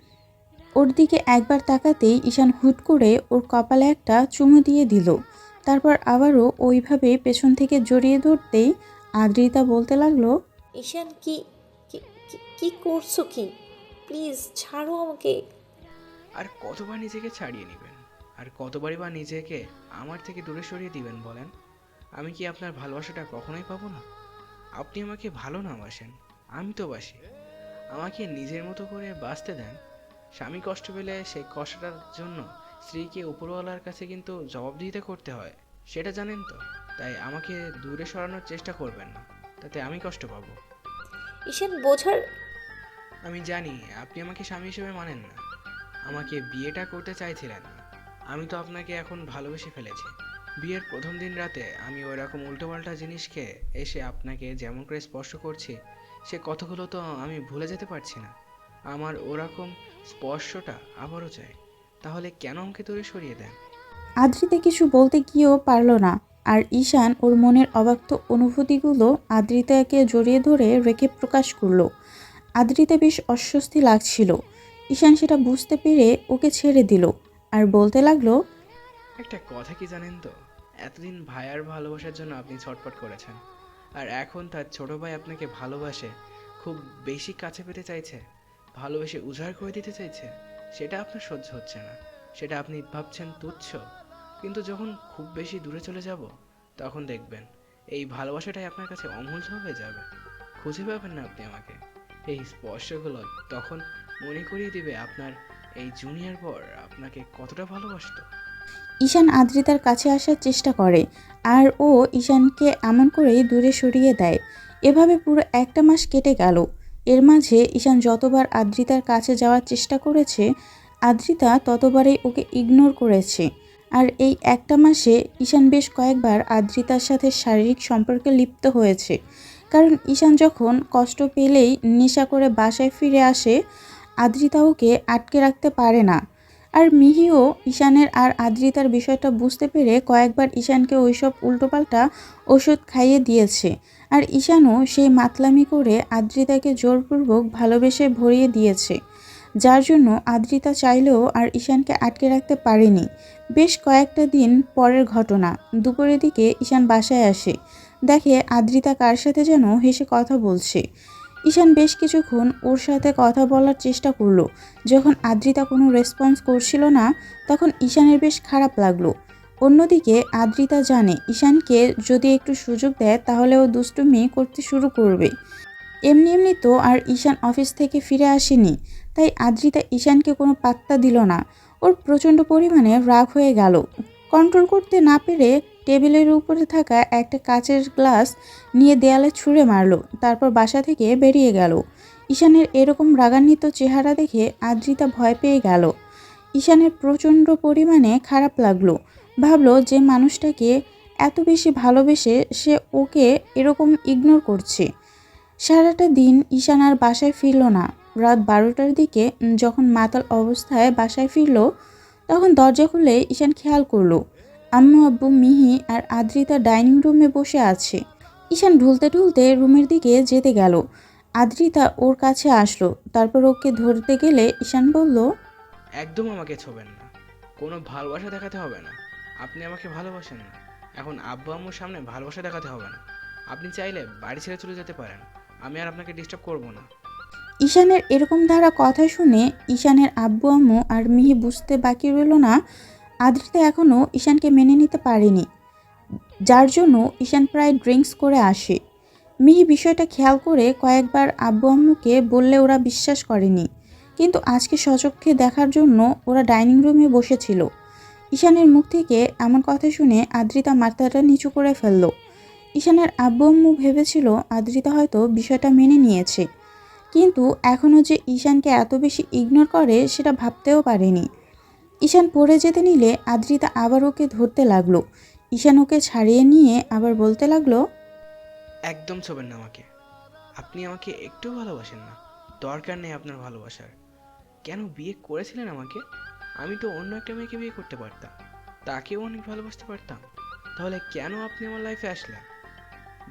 ওর দিকে একবার তাকাতেই ঈশান হুট করে ওর কপালে একটা চুমু দিয়ে দিল। তারপর আবারও ওইভাবে পেছন থেকে জড়িয়ে ধরতেই আদ্রিতা বলতে লাগলো, ঈশান কি কি কি- কি করছো কি? প্লিজ ছাড়ো আমাকে। আর কতবার নিজেকে ছাড়িয়ে নেবেন? আর কতবারই বা নিজেকে আমার থেকে দূরে সরিয়ে দিবেন বলেন? আমি কি আপনার ভালোবাসাটা কখনোই পাবো না? আপনি আমাকে ভালো না বাসেন, আমি তো বাসি। আমাকে নিজের মতো করে বাঁচতে দেন। স্বামী কষ্ট পেলে সেই কষ্টটার জন্য স্ত্রীকে উপরওয়ালার কাছে কিন্তু জবাবদিহিতা করতে হয়, সেটা জানেন তো? তাই আমাকে দূরে সরানোর চেষ্টা করবেন না, তাতে আমি কষ্ট পাবো। ঈশান বোঝার আমি জানি আপনি আমাকে স্বামী হিসেবে মানেন না, আমাকে বিয়েটা করতে চাইছিলেন না। আমি তো আপনাকে এখন ভালোবেসে ফেলেছি। বিয়ের প্রথম দিন রাতে আমি ওই রকম উল্টোপাল্টা জিনিসকে এসে আপনাকে যেমন করে স্পর্শ করছি, সে কথাগুলো তো আমি ভুলে যেতে পারছি না। আমার ওরকম স্পর্শটা আবারও চাই। তাহলে কেন আমাকে দূরে সরিয়ে দেন? আদ্রিতা কিছু বলতে গিয়েও পারল না। আর ঈশান ওর মনের অব্যক্ত অনুভূতিগুলো আদ্রিতাকে জড়িয়ে ধরে রেখে প্রকাশ করলো। আদ্রিতা বেশ অস্বস্তি লাগছিল। ঈশান সেটা বুঝতে পেরে ওকে ছেড়ে দিল আর বলতে লাগলো, একটা কথা কি জানেন তো? এতদিন ভাইয়ার ভালোবাসার জন্য আপনি ছটফট করেছেন, আর এখন তার ছোট ভাই আপনাকে ভালোবাসে, খুব বেশি কাছে পেতে চাইছে, ভালোবেসে উজাড় করে দিতে চাইছে। সেটা আপনার সহ্য হচ্ছে না, সেটা আপনি ভাবছেন তুচ্ছ। কিন্তু যখন খুব বেশি দূরে চলে যাব, তখন দেখবেন এই ভালোবাসাটাই আপনার কাছে অমূল্য হয়ে যাবে। খুঁজে পাবেন না আপনি আমাকে। এই স্পর্শগুলো তখন মনে করিয়ে দিবে আপনার এই জুনিয়র বর আপনাকে কতটা ভালোবাসতো। ঈশান আদ্রিতার কাছে আসার চেষ্টা করে আর ও ঈশানকে এমন করেই দূরে সরিয়ে দেয়। এভাবে পুরো একটা মাস কেটে গেল। এর মাঝে ঈশান যতবার আদ্রিতার কাছে যাওয়ার চেষ্টা করেছে, আদ্রিতা ততবারই ওকে ইগনোর করেছে। আর এই একটা মাসে ঈশান বেশ কয়েকবার আদ্রিতার সাথে শারীরিক সম্পর্কে লিপ্ত হয়েছে। কারণ ঈশান যখন কষ্ট পেলেই নেশা করে বাসায় ফিরে আসে, আদ্রিতা ওকে আটকে রাখতে পারে না। আর মিহিও ঈশানের আর আদ্রিতার বিষয়টা বুঝতে পেরে কয়েকবার ঈশানকে ওইসব উল্টোপাল্টা ওষুধ খাইয়ে দিয়েছে। আর ঈশানও সেই মাতলামি করে আদ্রিতাকে জোরপূর্বক ভালোবেসে ভরিয়ে দিয়েছে, যার জন্য আদ্রিতা চাইলেও আর ঈশানকে আটকে রাখতে পারেনি। বেশ কয়েকটা দিন পরের ঘটনা, দুপুরের দিকে ঈশান বাসায় আসে। দেখে আদ্রিতা কার সাথে যেন হেসে কথা বলছে। ঈশান বেশ কিছুক্ষণ ওর সাথে কথা বলার চেষ্টা করলো। যখন আদ্রিতা কোনো রেসপন্স করছিল না, তখন ঈশানের বেশ খারাপ লাগলো। অন্যদিকে আদ্রিতা জানে ঈশানকে যদি একটু সুযোগ দেয় তাহলে ও দুষ্টুমি করতে শুরু করবে। এমনি এমনি তো আর ঈশান অফিস থেকে ফিরে আসেনি, তাই আদ্রিতা ঈশানকে কোনো পাত্তা দিল না। ওর প্রচণ্ড পরিমাণে রাগ হয়ে গেল। কন্ট্রোল করতে না পেরে টেবিলের উপরে থাকা একটা কাচের গ্লাস নিয়ে দেয়ালে ছুঁড়ে মারল, তারপর বাসা থেকে বেরিয়ে গেল। ঈশানের এরকম রাগান্বিত চেহারা দেখে আদ্রিতা ভয় পেয়ে গেল। ঈশানের প্রচণ্ড পরিমাণে খারাপ লাগলো। ভাবলো যে মানুষটাকে এত বেশি ভালোবেসে সে ওকে এরকম ইগনোর করছে। সারাটা দিন ঈশান আর বাসায় ফিরল না। রাত 12টার দিকে যখন মাতাল অবস্থায় বাসায় ফিরল, তখন দরজা খুলে ঈশান খেয়াল করলো আম্মু আব্বু মিহি আর আদ্রিতা ডাইনিং রুমে বসে আছে। ঈশান ঢুলতে ঢুলতে রুমের দিকে যেতে গেল। আদ্রিতা ওর কাছে আসলো, তারপর ওকে ধরতে গেলে ঈশান বলল, একদম আমাকে ছোবেন না, কোনো ভালোবাসা দেখাতে হবে না। আপনি আমাকে ভালোবাসেন না, এখন আব্বু আম্মুর সামনে ভালোবাসা দেখাতে হবে না। আপনি চাইলে বাড়ি ছেড়ে চলে যেতে পারেন, আমি আর আপনাকে ডিস্টার্ব করব না। ঈশানের এরকম ধারা কথা শুনে ঈশানের আব্বু আম্মু আর মিহি বুঝতে বাকি রইল না আদ্রিতা এখনও ঈশানকে মেনে নিতে পারেনি, যার জন্য ঈশান প্রায় ড্রিঙ্কস করে আসে। মিহি বিষয়টা খেয়াল করে কয়েকবার আব্বু আম্মুকে বললে ওরা বিশ্বাস করেনি, কিন্তু আজকে সচক্ষে দেখার জন্য ওরা ডাইনিং রুমে বসেছিল। ঈশানের মুখ থেকে এমন কথা শুনে আদ্রিতা মাথাটা নিচু করে ফেলল। ঈশানের আব্বু আম্মু ভেবেছিল আদ্রিতা হয়তো বিষয়টা মেনে নিয়েছে, কিন্তু এখনও যে ঈশানকে এত বেশি ইগনোর করে সেটা ভাবতেও পারেনি। ঈশান পড়ে যেতে নিলে আদ্রিতা আবার ওকে ধরতে লাগলো। ঈশান ওকে ছাড়িয়ে নিয়ে আবার বলতে লাগলো, একদম ছোবেন না আমাকে, আপনি আমাকে একটু ভালোবাসেন না, দরকার নেই আপনার ভালোবাসার। কেন বিয়ে করেছিলেন আমাকে? আমি তো অন্য একটা মেয়েকে বিয়ে করতে পারতাম, তাকেও অনেক ভালোবাসতে পারতাম। তাহলে কেন আপনি আমার লাইফে আসলেন?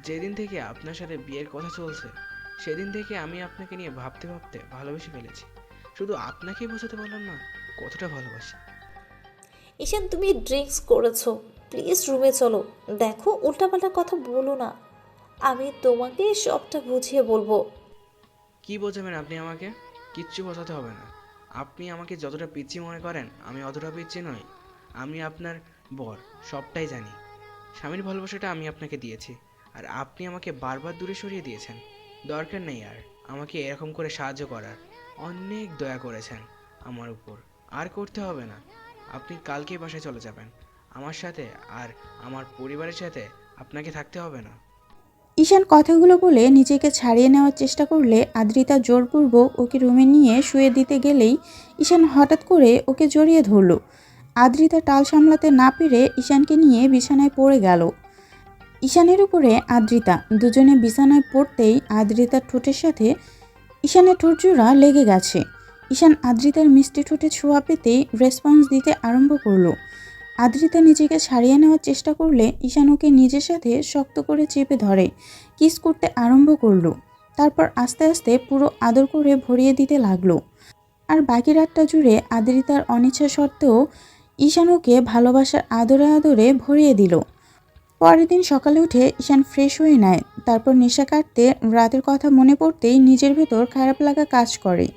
যেদিন থেকে আপনার সাথে বিয়ের কথা চলছে সেদিন থেকে আমি আপনাকে নিয়ে ভাবতে ভাবতে ভালোবেসে ফেলেছি। শুধু আপনাকেই বোঝাতে পারলাম না কতটা ভালোবাসি। ঈশান তুমি ড্রিঙ্কস করেছো, প্লিজ রুমে চলো। দেখো উল্টাপাল্টা কথা বলো না, আমি তোমাকে সবটা বুঝিয়ে বলবো। কি বোঝাবেন আপনি আমাকে? কিচ্ছু বোঝাতে হবে না। আপনি আমাকে যতটা পিচ্ছি মনে করেন আমি অতটা পিচ্ছি নই। আমি আপনার বর, সবটাই জানি। স্বামীর ভালোবাসাটা আমি আপনাকে দিয়েছি, আর আপনি আমাকে বারবার দূরে সরিয়ে দিয়েছেন। দরকার নেই আর আমাকে এরকম করে সাহায্য করার। অনেক দয়া করেছেন আমার উপর, আর করতে হবে না। আপনি কালকেই বাসায় চলে যাবেন আমার সাথে, আর আমার পরিবারের সাথে আপনাকে থাকতে হবে না। ঈশান কথাগুলো বলে নিজেকে ছাড়িয়ে নেওয়ার চেষ্টা করলে আদ্রিতা জোরপূর্বক ওকে রুমে নিয়ে শুয়ে দিতে গেলেই ঈশান হঠাৎ করে ওকে জড়িয়ে ধরল। আদ্রিতা টাল সামলাতে না পেরে ঈশানকে নিয়ে বিছানায় পড়ে গেল। ঈশানের উপরে আদ্রিতা, দুজনে বিছানায় পড়তেই আদ্রিতার ঠোঁটের সাথে ঈশানের ঠোঁটজোড়া লেগে গেছে। ঈশান আদ্রিতার মিষ্টি ঠোঁটে ছোঁয়া পেতেই রেসপন্স দিতে আরম্ভ করলো। আদ্রিতা নিজেকে ছাড়িয়ে নেওয়ার চেষ্টা করলে ঈশান ওকে নিজের সাথে শক্ত করে চেপে ধরে কিস করতে আরম্ভ করলো। তারপর আস্তে আস্তে পুরো আদর করে ভরিয়ে দিতে লাগলো। আর বাকি রাতটা জুড়ে আদ্রিতার অনিচ্ছা সত্ত্বেও ঈশান ওকে ভালোবাসার আদরে আদরে ভরিয়ে দিল। পরের দিন সকালে উঠে ঈশান ফ্রেশ হয়ে নেয়। তারপর নেশা কাটতে রাতের কথা মনে পড়তেই নিজের ভেতর খারাপ লাগা কাজ করে।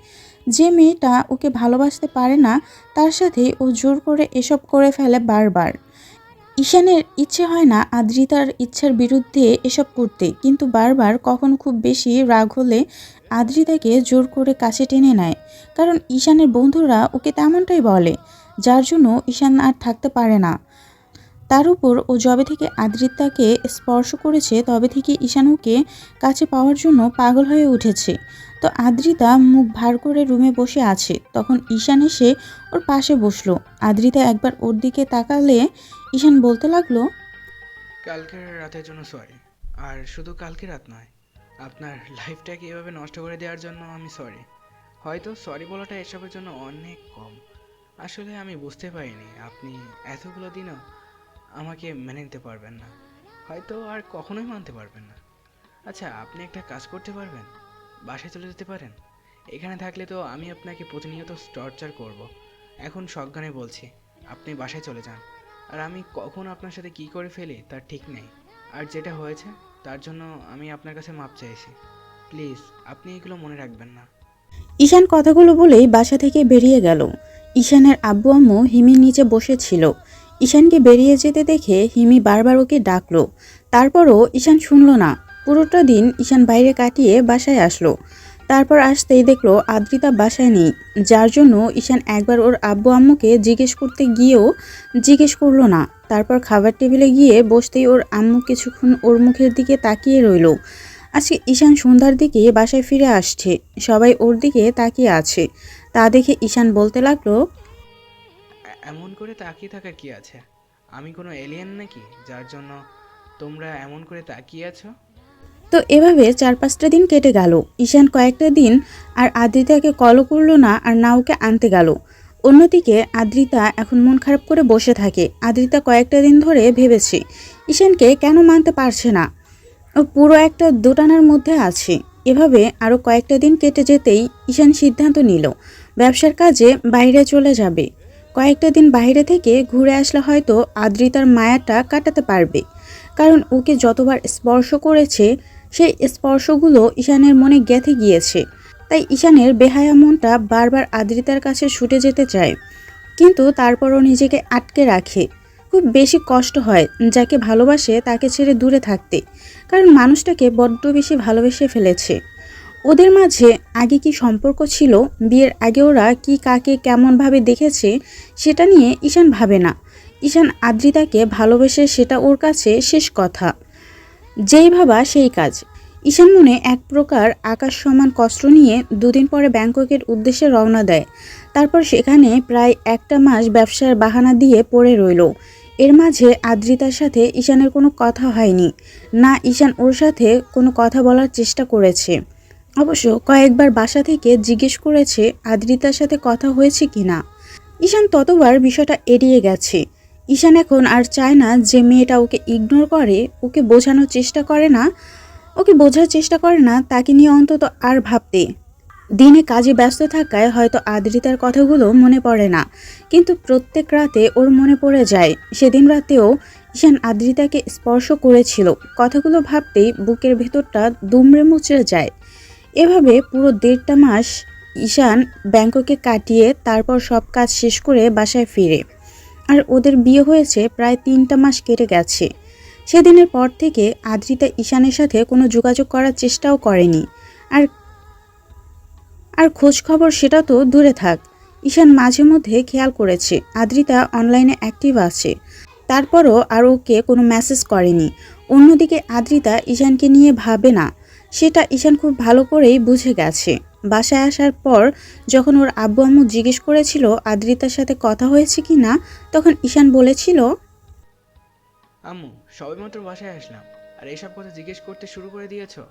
যে মেয়েটা ওকে ভালোবাসতে পারে না তার সাথে ও জোর করে এসব করে ফেলে বারবার। ঈশানের ইচ্ছে হয় না আদ্রিতার ইচ্ছার বিরুদ্ধে এসব করতে, কিন্তু বারবার কখনো খুব বেশি রাগ হলে আদ্রিতাকে জোর করে কাছে টেনে নেয়। কারণ ঈশানের বন্ধুরা ওকে তেমনটাই বলে, যার জন্য ঈশান আর থাকতে পারে না। তার উপর ও যবে থেকে আদ্রিতাকে স্পর্শ করেছে তবে থেকে ঈশান ওকে কাছে পাওয়ার জন্য পাগল হয়ে উঠেছে। তো আদ্রিতা মুখ ভার করে রুমে বসে আছে, তখন ঈশান এসে ওর পাশে বসলো। আদ্রিতা একবার ওর দিকে তাকালে ঈশান বলতে লাগলো, কালকের রাতের জন্য সরি। আর শুধু কালকে রাত নয়, আপনার লাইফটাকে এভাবে নষ্ট করে দেওয়ার জন্য আমি সরি। হয়তো সরি বলাটা এসবের জন্য অনেক কম। আসলে আমি বুঝতে পারিনি আপনি এতগুলো দিনও আমাকে মেনে নিতে পারবেন না, হয়তো আর কখনোই মানতে পারবেন না। আচ্ছা, আপনি একটা কাজ করতে পারবেন, বাসায় চলে যেতে পারেন। এখানে থাকলে তো আমি আপনাকে প্রতিনিয়ত টর্চার করব। এখন সজ্ঞানে বলছি, আপনি বাসায় চলে যান। আর আমি কখন আপনার সাথে কি করে ফেলি তার ঠিক নেই। আর যেটা হয়েছে তার জন্য আমি আপনার কাছে মাপ চাইছি। প্লিজ আপনি এগুলো মনে রাখবেন না। ঈশান কথাগুলো বলেই বাসা থেকে বেরিয়ে গেল। ঈশানের আব্বু আম্মু হিমির নিচে বসেছিল। ঈশানকে বেরিয়ে যেতে দেখে হিমি বারবার ওকে ডাকলো, তারপরও ঈশান শুনল না। পুরোটা দিন ঈশান বাইরে কাটিয়ে বাসায় আসলো। তারপর আসতেই দেখলো আদ্রিতা বাসায় নেই, যার জন্য ঈশান একবার ওর আব্বু আম্মুকে জিজ্ঞেস করতে গিয়েও জিজ্ঞেস করলো না। তারপর খাবার টেবিলে গিয়ে বসতেই ওর আম্মু কিছুক্ষণ ওর মুখের দিকে তাকিয়ে রইল। আজকে ঈশান সন্ধ্যার দিকে বাসায় ফিরে আসছে, সবাই ওর দিকে তাকিয়ে আছে। তা দেখে ঈশান বলতে লাগলো, এমন করে তাকিয়ে থাকার কি আছে? আমি কোনো এলিয়েন নাকি যার জন্য তোমরা এমন করে তাকিয়ে আছো? তো এভাবে 4-5টা দিন কেটে গেল। ঈশান কয়েকটা দিন আর আদ্রিতাকে কলও করলো না, আর না ওকে আনতে গেল। অন্যদিকে আদ্রিতা এখন মন খারাপ করে বসে থাকে। আদ্রিতা কয়েকটা দিন ধরে ভেবেছে ঈশানকে কেন মানতে পারছে না। ও পুরো একটা দোটানার মধ্যে আছে। এভাবে আরও কয়েকটা দিন কেটে যেতেই ঈশান সিদ্ধান্ত নিল ব্যবসার কাজে বাইরে চলে যাবে। কয়েকটা দিন বাইরে থেকে ঘুরে আসলে হয়তো আদ্রিতার মায়াটা কাটাতে পারবে। কারণ ওকে যতবার স্পর্শ করেছে সেই স্পর্শগুলো ঈশানের মনে গেঁথে গিয়েছে। তাই ঈশানের বেহায়া মনটা বারবার আদ্রিতার কাছে ছুটে যেতে চায়, কিন্তু তারপরও নিজেকে আটকে রাখে। খুব বেশি কষ্ট হয় যাকে ভালোবাসে তাকে ছেড়ে দূরে থাকতে, কারণ মানুষটাকে বড্ড বেশি ভালোবেসে ফেলেছে। ওদের মাঝে আগে কি সম্পর্ক ছিল, বিয়ের আগে ওরা কি কাকে কেমনভাবে দেখেছে সেটা নিয়ে ঈশান ভাবে না। ঈশান আদ্রিতাকে ভালোবেসে সেটা ওর কাছে শেষ কথা, যেই ভাবা সেই কাজ। ঈশান মনে এক প্রকার আকাশ সমান কষ্ট নিয়ে 2 দিন পরে ব্যাংককের উদ্দেশ্যে রওনা দেয়। তারপর সেখানে প্রায় 1টা মাস ব্যবসার বাহানা দিয়ে পড়ে রইল। এর মাঝে আদ্রিতার সাথে ঈশানের কোনো কথা হয়নি, না ঈশান ওর সাথে কোনো কথা বলার চেষ্টা করেছে। অবশ্য কয়েকবার বাসা থেকে জিজ্ঞেস করেছে আদ্রিতার সাথে কথা হয়েছে কিনা। ঈশান ততবার বিষয়টা এড়িয়ে গেছে। ঈশান এখন আর চায় না যে মেয়েটা ওকে ইগনোর করে, ওকে বোঝানোর চেষ্টা করে না, ওকে বোঝার চেষ্টা করে না, তাকে নিয়ে অন্তত আর ভাবতে। দিনে কাজে ব্যস্ত থাকায় হয়তো আদ্রিতার কথাগুলো মনে পড়ে না, কিন্তু প্রত্যেক রাতে ওর মনে পড়ে যায়। সেদিন রাতেও ঈশান আদ্রিতাকে স্পর্শ করেছিল। কথাগুলো ভাবতেই বুকের ভেতরটা দুমড়ে মুচড়ে যায়। এভাবে পুরো 1.5টা মাস ঈশান ব্যাংককে কাটিয়ে তারপর সব কাজ শেষ করে বাসায় ফিরে। আর ওদের বিয়ে হয়েছে প্রায় 3টা মাস কেটে গেছে। সেদিনের পর থেকে আদ্রিতা ঈশানের সাথে কোনো যোগাযোগ করার চেষ্টাও করেনি। আর আর খোঁজ খবর সেটা তো দূরে থাক। ঈশান মাঝে মধ্যে খেয়াল করেছে আদ্রিতা অনলাইনে অ্যাক্টিভ আছে, তারপরও আর ওকে কোনো মেসেজ করেনি। অন্যদিকে আদ্রিতা ঈশানকে নিয়ে ভাবে না, সেটা ঈশান খুব ভালো করেই বুঝে গেছে। বাসায় আসার পর যখন ওর আব্বু আম্মু জিজ্ঞেস করেছিল আদ্রিতার সাথে কথা হয়েছে কি না, তখন ঈশান বলেছিল, আম্মু, সবেমাত্র বাসায় আসলাম আর এইসব কথা জিজ্ঞেস করতে শুরু করে দিয়েছো?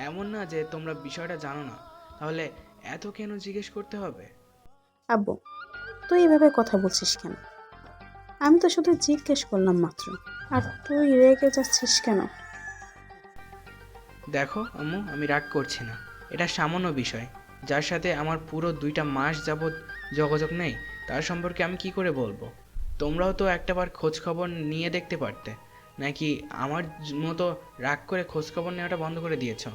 এমন না যে তোমরা বিষয়টা জানো না, তাহলে এত কেন জিজ্ঞেস করতে হবে? আব্বু, তুই এভাবে কথা বলছিস কেন? আমি তো শুধু জিজ্ঞেস করলাম মাত্র, আর তুই রেগে যাচ্ছিস কেন? দেখো আম্মু, আমি রাগ করছি না। এটা সামান্য বিষয়। যার সাথে আমার পুরো 2টা মাস যাবৎ যোগাযোগ নেই, তার সম্পর্কে আমি কি করে বলবো? তোমরাও তো একটাবার খোঁজ খবর নিয়ে দেখতে পারতে, নাকি আমার মতো রাগ করে খোঁজ খবর নেওয়াটা বন্ধ করে দিয়েছো?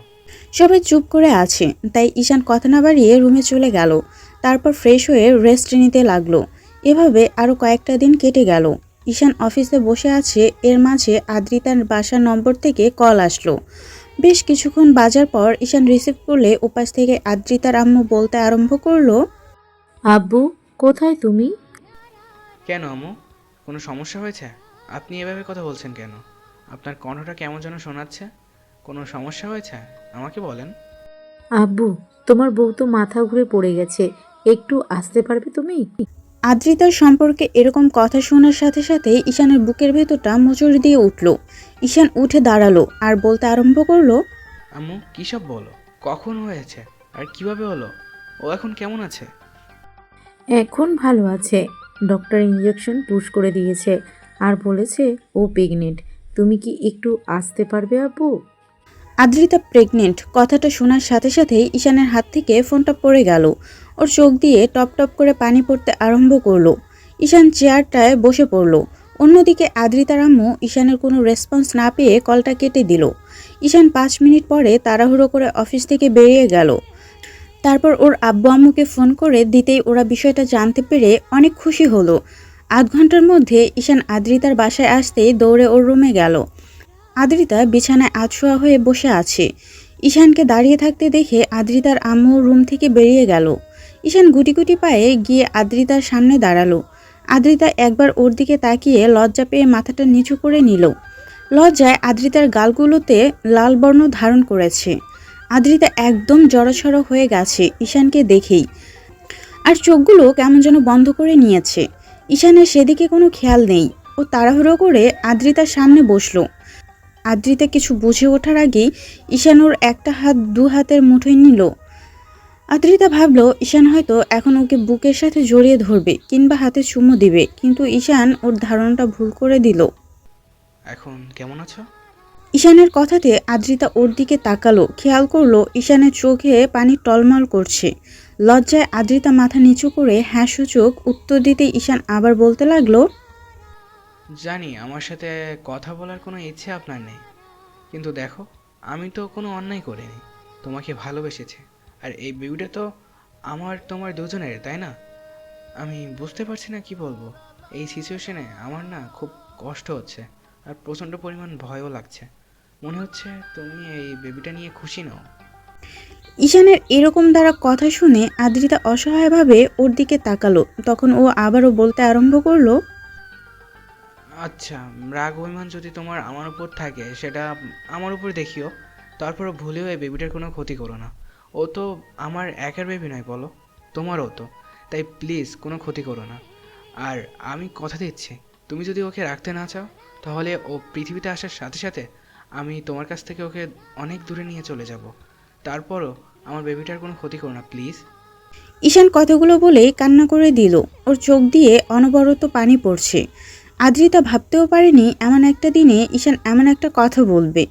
সবাই চুপ করে আছে, তাই ঈশান কথা না বাড়িয়ে রুমে চলে গেল। তারপর ফ্রেশ হয়ে রেস্ট নিতে লাগলো। এভাবে আরও কয়েকটা দিন কেটে গেল। ঈশান অফিসে বসে আছে, এর মাঝে আদ্রিতার বাসার নম্বর থেকে কল আসলো। বেশ কিছুক্ষণ বাজার পর ঈশান রিসিভ করলে উপাস থেকে আদ্রিতার আম্মু বলতে আরম্ভ করলো, আব্বু, কোথায় তুমি? কেন আম্মু, কোনো সমস্যা হয়েছে? আপনি এভাবে কথা বলছেন কেন? আপনার কণ্ঠটা কেমন যেন শোনাচ্ছে। কোনো সমস্যা হয়েছে? আমাকে বলেন। আব্বু, তোমার বউ তো মাথা ঘুরে পড়ে গেছে, একটু আসতে পারবে তুমি? আদ্রিতার সম্পর্কে এরকম কথা শোনার সাথে সাথে ঈশানের বুকের ভেতরটা মোচড় দিয়ে উঠল। ঈশান উঠে দাঁড়ালো আর বলতে আরম্ভ করলো, আম্মু কী সব বলো? কখন হয়েছে আর কিভাবে হলো? ও এখন কেমন আছে? এখন ভালো আছে। ডক্টর ইঞ্জেকশন পুশ করে দিয়েছে আর বলেছে ও প্রেগনেন্ট। তুমি কি একটু আসতে পারবে আব্বু? আদ্রিতা প্রেগনেন্ট কথাটা শোনার সাথে সাথেই ঈশানের হাত থেকে ফোনটা পড়ে গেল। ওর চোখ দিয়ে টপ টপ করে পানি পড়তে আরম্ভ করলো। ঈশান চেয়ারটায় বসে পড়ল। অন্যদিকে আদ্রিতার আম্মু ঈশানের কোনো রেসপন্স না পেয়ে কলটা কেটে দিল। ঈশান 5 মিনিট পরে তাড়াহুড়ো করে অফিস থেকে বেরিয়ে গেল। তারপর ওর আব্বু আম্মুকে ফোন করে দিতেই ওরা বিষয়টা জানতে পেরে অনেক খুশি হলো। আধ ঘন্টার মধ্যে ঈশান আদ্রিতার বাসায় আসতেই দৌড়ে ওর রুমে গেল। আদ্রিতা বিছানায় আধশোয়া হয়ে বসে আছে। ঈশানকে দাঁড়িয়ে থাকতে দেখে আদ্রিতার আম্মু রুম থেকে বেরিয়ে গেল। ঈশান গুটি গুটি পায়ে গিয়ে আদ্রিতার সামনে দাঁড়ালো। আদ্রিতা একবার ওর দিকে তাকিয়ে লজ্জা পেয়ে মাথাটা নিচু করে নিল। লজ্জায় আদ্রিতার গালগুলোতে লাল বর্ণ ধারণ করেছে। আদ্রিতা একদম জড়সড় হয়ে গেছে ঈশানকে দেখেই, আর চোখগুলো কেমন যেন বন্ধ করে নিয়েছে। ঈশানের সেদিকে কোনো খেয়াল নেই। ও তাড়াহুড়ো করে আদ্রিতার সামনে বসলো। আদ্রিতা কিছু বুঝে ওঠার আগেই ঈশান ওর একটা হাত 2 হাতের মুঠোয় নিল। আদ্রিতা ভাবলো ঈশান হয়তো এখন ওকে বুকের সাথে জড়িয়ে ধরবে কিংবা হাতে চুমু দিবে, কিন্তু ঈশান ওর ধারণাটা ভুল করে দিল। এখন কেমন আছো? ঈশানের কথাতে আদ্রিতা ওর দিকে তাকালো, খেয়াল করলো ঈশানের চোখে পানি টলমল করছে। লজ্জায় আদ্রিতা মাথা নিচু করে হ্যাঁ সূচক উত্তর দিতে ঈশান আবার বলতে লাগলো, জানি আমার সাথে কথা বলার কোনো ইচ্ছে আপনার নেই, কিন্তু দেখো, আমি তো কোনো অন্যায় করিনি। তোমাকে ভালোবেসেছি, আর এই বেবিটা তো আমার তোমার দুজনের, তাই না? আমি বুঝতে পারছি না কি বলবো। এই সিচুয়েশনে আমার না খুব কষ্ট হচ্ছে, আর প্রচণ্ড পরিমাণ ভয়ও লাগছে। মনে হচ্ছে তুমি এই বেবিটা নিয়ে খুশি নও। ঈশানের এরকম দ্বারা কথা শুনে আদ্রিতা অসহায়ভাবে ওর দিকে তাকালো। তখন ও আবারও বলতে আরম্ভ করলো, আচ্ছা, রাগ অভিমান যদি তোমার আমার উপর থাকে সেটা আমার উপর দেখিও, তারপরও ভুলেও এই বেবিটার কোনো ক্ষতি করো না। ও তো আমার একার বেবি নয় বলো, তোমারও তো। তাই প্লিজ কোনো ক্ষতি করো না। আর আমি কথা দিচ্ছি, তুমি যদি ওকে রাখতে না চাও, তাহলে ও পৃথিবীতে আসার সাথে সাথে আমি তোমার কাছ থেকে ওকে অনেক দূরে নিয়ে চলে যাব। তারপরও আমার বেবিটার কোনো ক্ষতি করো না প্লিজ। ঈশান কথাগুলো বলেই কান্না করে দিল। ওর চোখ দিয়ে অনবরত পানি পড়ছে। আদ্রিতা ভাবতেও পারেনি এমন একটা দিনে ঈশান এমন একটা কথা বলবে।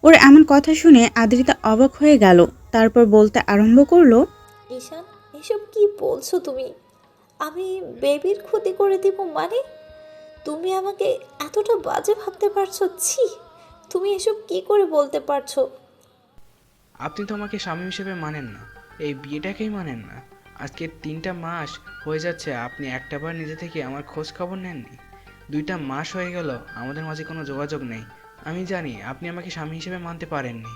ওর এমন কথা শুনে আদ্রিতা অবাক হয়ে গেল। তারপর বলতে আরম্ভ করলো, ঈশান, এসব কি বলছো তুমি? আমি বেবির ক্ষতি করে দিব মানে? তুমি আমাকে এতটা বাজে ভাবতে পারছো? ছি, তুমি এসব কি করে বলতে পারছো? আপনি তো আমাকে স্বামী হিসেবে মানেন না, এই বিয়েটাকেই মানেন না। আজকে 3টা মাস হয়ে যাচ্ছে আপনি একটাবার নিজে থেকে আমার খোঁজ খবর নেননি। 2টা মাস হয়ে গেল আমাদের মাঝে কোনো যোগাযোগ নেই। আমি জানি আপনি আমাকে স্বামী হিসেবে মানতে পারেননি,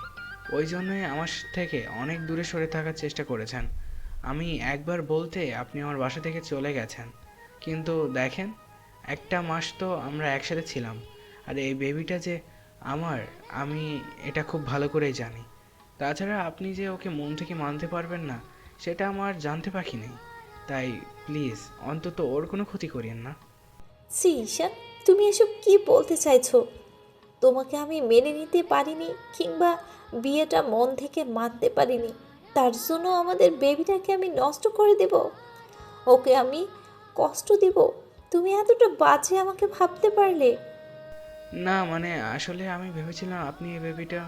ওই জন্যই আমার থেকে অনেক দূরে সরে থাকার চেষ্টা করেছেন। আমি একবার বলতে আপনি আমার বাসা থেকে চলে গেছেন, কিন্তু দেখেন, 1টা মাস তো আমরা একসাথে ছিলাম। আর এই বেবিটা যে আমার, আমি এটা খুব ভালো করেই জানি। তাছাড়া আপনি যে ওকে মন থেকে মানতে পারবেন না সেটা আমার জানতে বাকি নেই। তাই প্লিজ অন্তত ওর কোনো ক্ষতি করিয়েন না। ছি ঈশান, তুমি এসব কি বলতে চাইছো? তোমাকে আমি মেনে নিতে পারিনি, কিংবা বিয়েটা মন থেকে মানতে পারিনি, তার জন্য আমাদের বেবিটাকে আমি নষ্ট করে দেব? ওকে আমি কষ্ট দিব? তুমি এতটা বাজে আমাকে ভাবতে পারলে? না মানে আসলে আমি ভেবেছিলাম আপনি এই বেবিটা।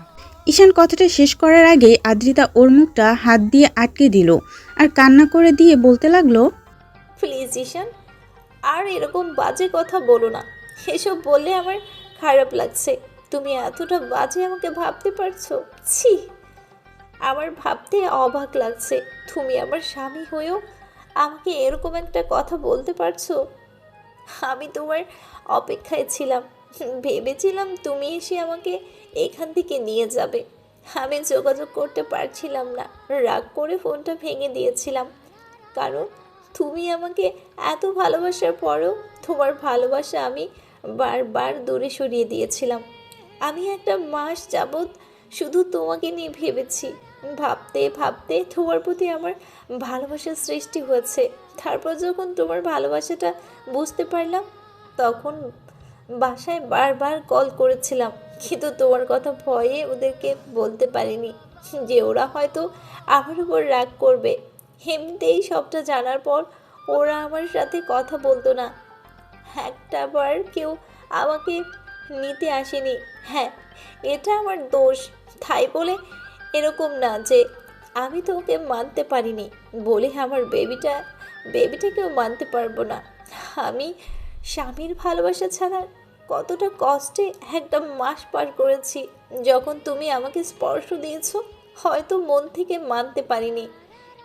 ঈশান কথাটা শেষ করার আগে আদ্রিতা ওর মুখটা হাত দিয়ে আটকে দিল আর কান্না করে দিয়ে বলতে লাগলো, প্লিজ ঈশান, আর এরকম বাজে কথা বলো না। এসব বললে আমার খারাপ লাগছে। তুমি এতটা বাজে আমাকে ভাবতে পারছো? ছি, আমার ভাবতে অবাক লাগছে। তুমি আমার স্বামী হয়েও আমাকে এরকম একটা কথা বলতে পারছো? আমি তোমার অপেক্ষায় ছিলাম, ভেবেছিলাম তুমি এসে আমাকে এখান থেকে নিয়ে যাবে। আমি যোগাযোগ করতে পারছিলাম না, রাগ করে ফোনটা ভেঙে দিয়েছিলাম। কারণ তুমি আমাকে এত ভালোবাসার পরও তোমার ভালোবাসা আমি বারবার দূরে সরিয়ে দিয়েছিলাম। আমি একটা মাস যাবৎ শুধু তোমাকে নিয়ে ভেবেছি। ভাবতে ভাবতে তোমার প্রতি আমার ভালোবাসার সৃষ্টি হয়েছে। তারপর যখন তোমার ভালোবাসাটা বুঝতে পারলাম, তখন বাসায় বারবার কল করেছিলাম, কিন্তু তোমার কথা ভয়ে ওদেরকে বলতে পারিনি যে ওরা হয়তো আমার উপর রাগ করবে। এমনিতেই সবটা জানার পর ওরা আমার সাথে কথা বলতো না। একটাবার কেউ আমাকে নিতে আসেনি। হ্যাঁ, এটা আমার দোষ, তাই বলে এরকম না যে আমি তো ওকে মানতে পারিনি বলে আমার বেবিটাকেও মানতে পারবো না। আমি স্বামীর ভালোবাসা ছাড়া কতটা কষ্টে একটা মাস পার করেছি। যখন তুমি আমাকে স্পর্শ দিয়েছো, হয়তো মন থেকে মানতে পারিনি,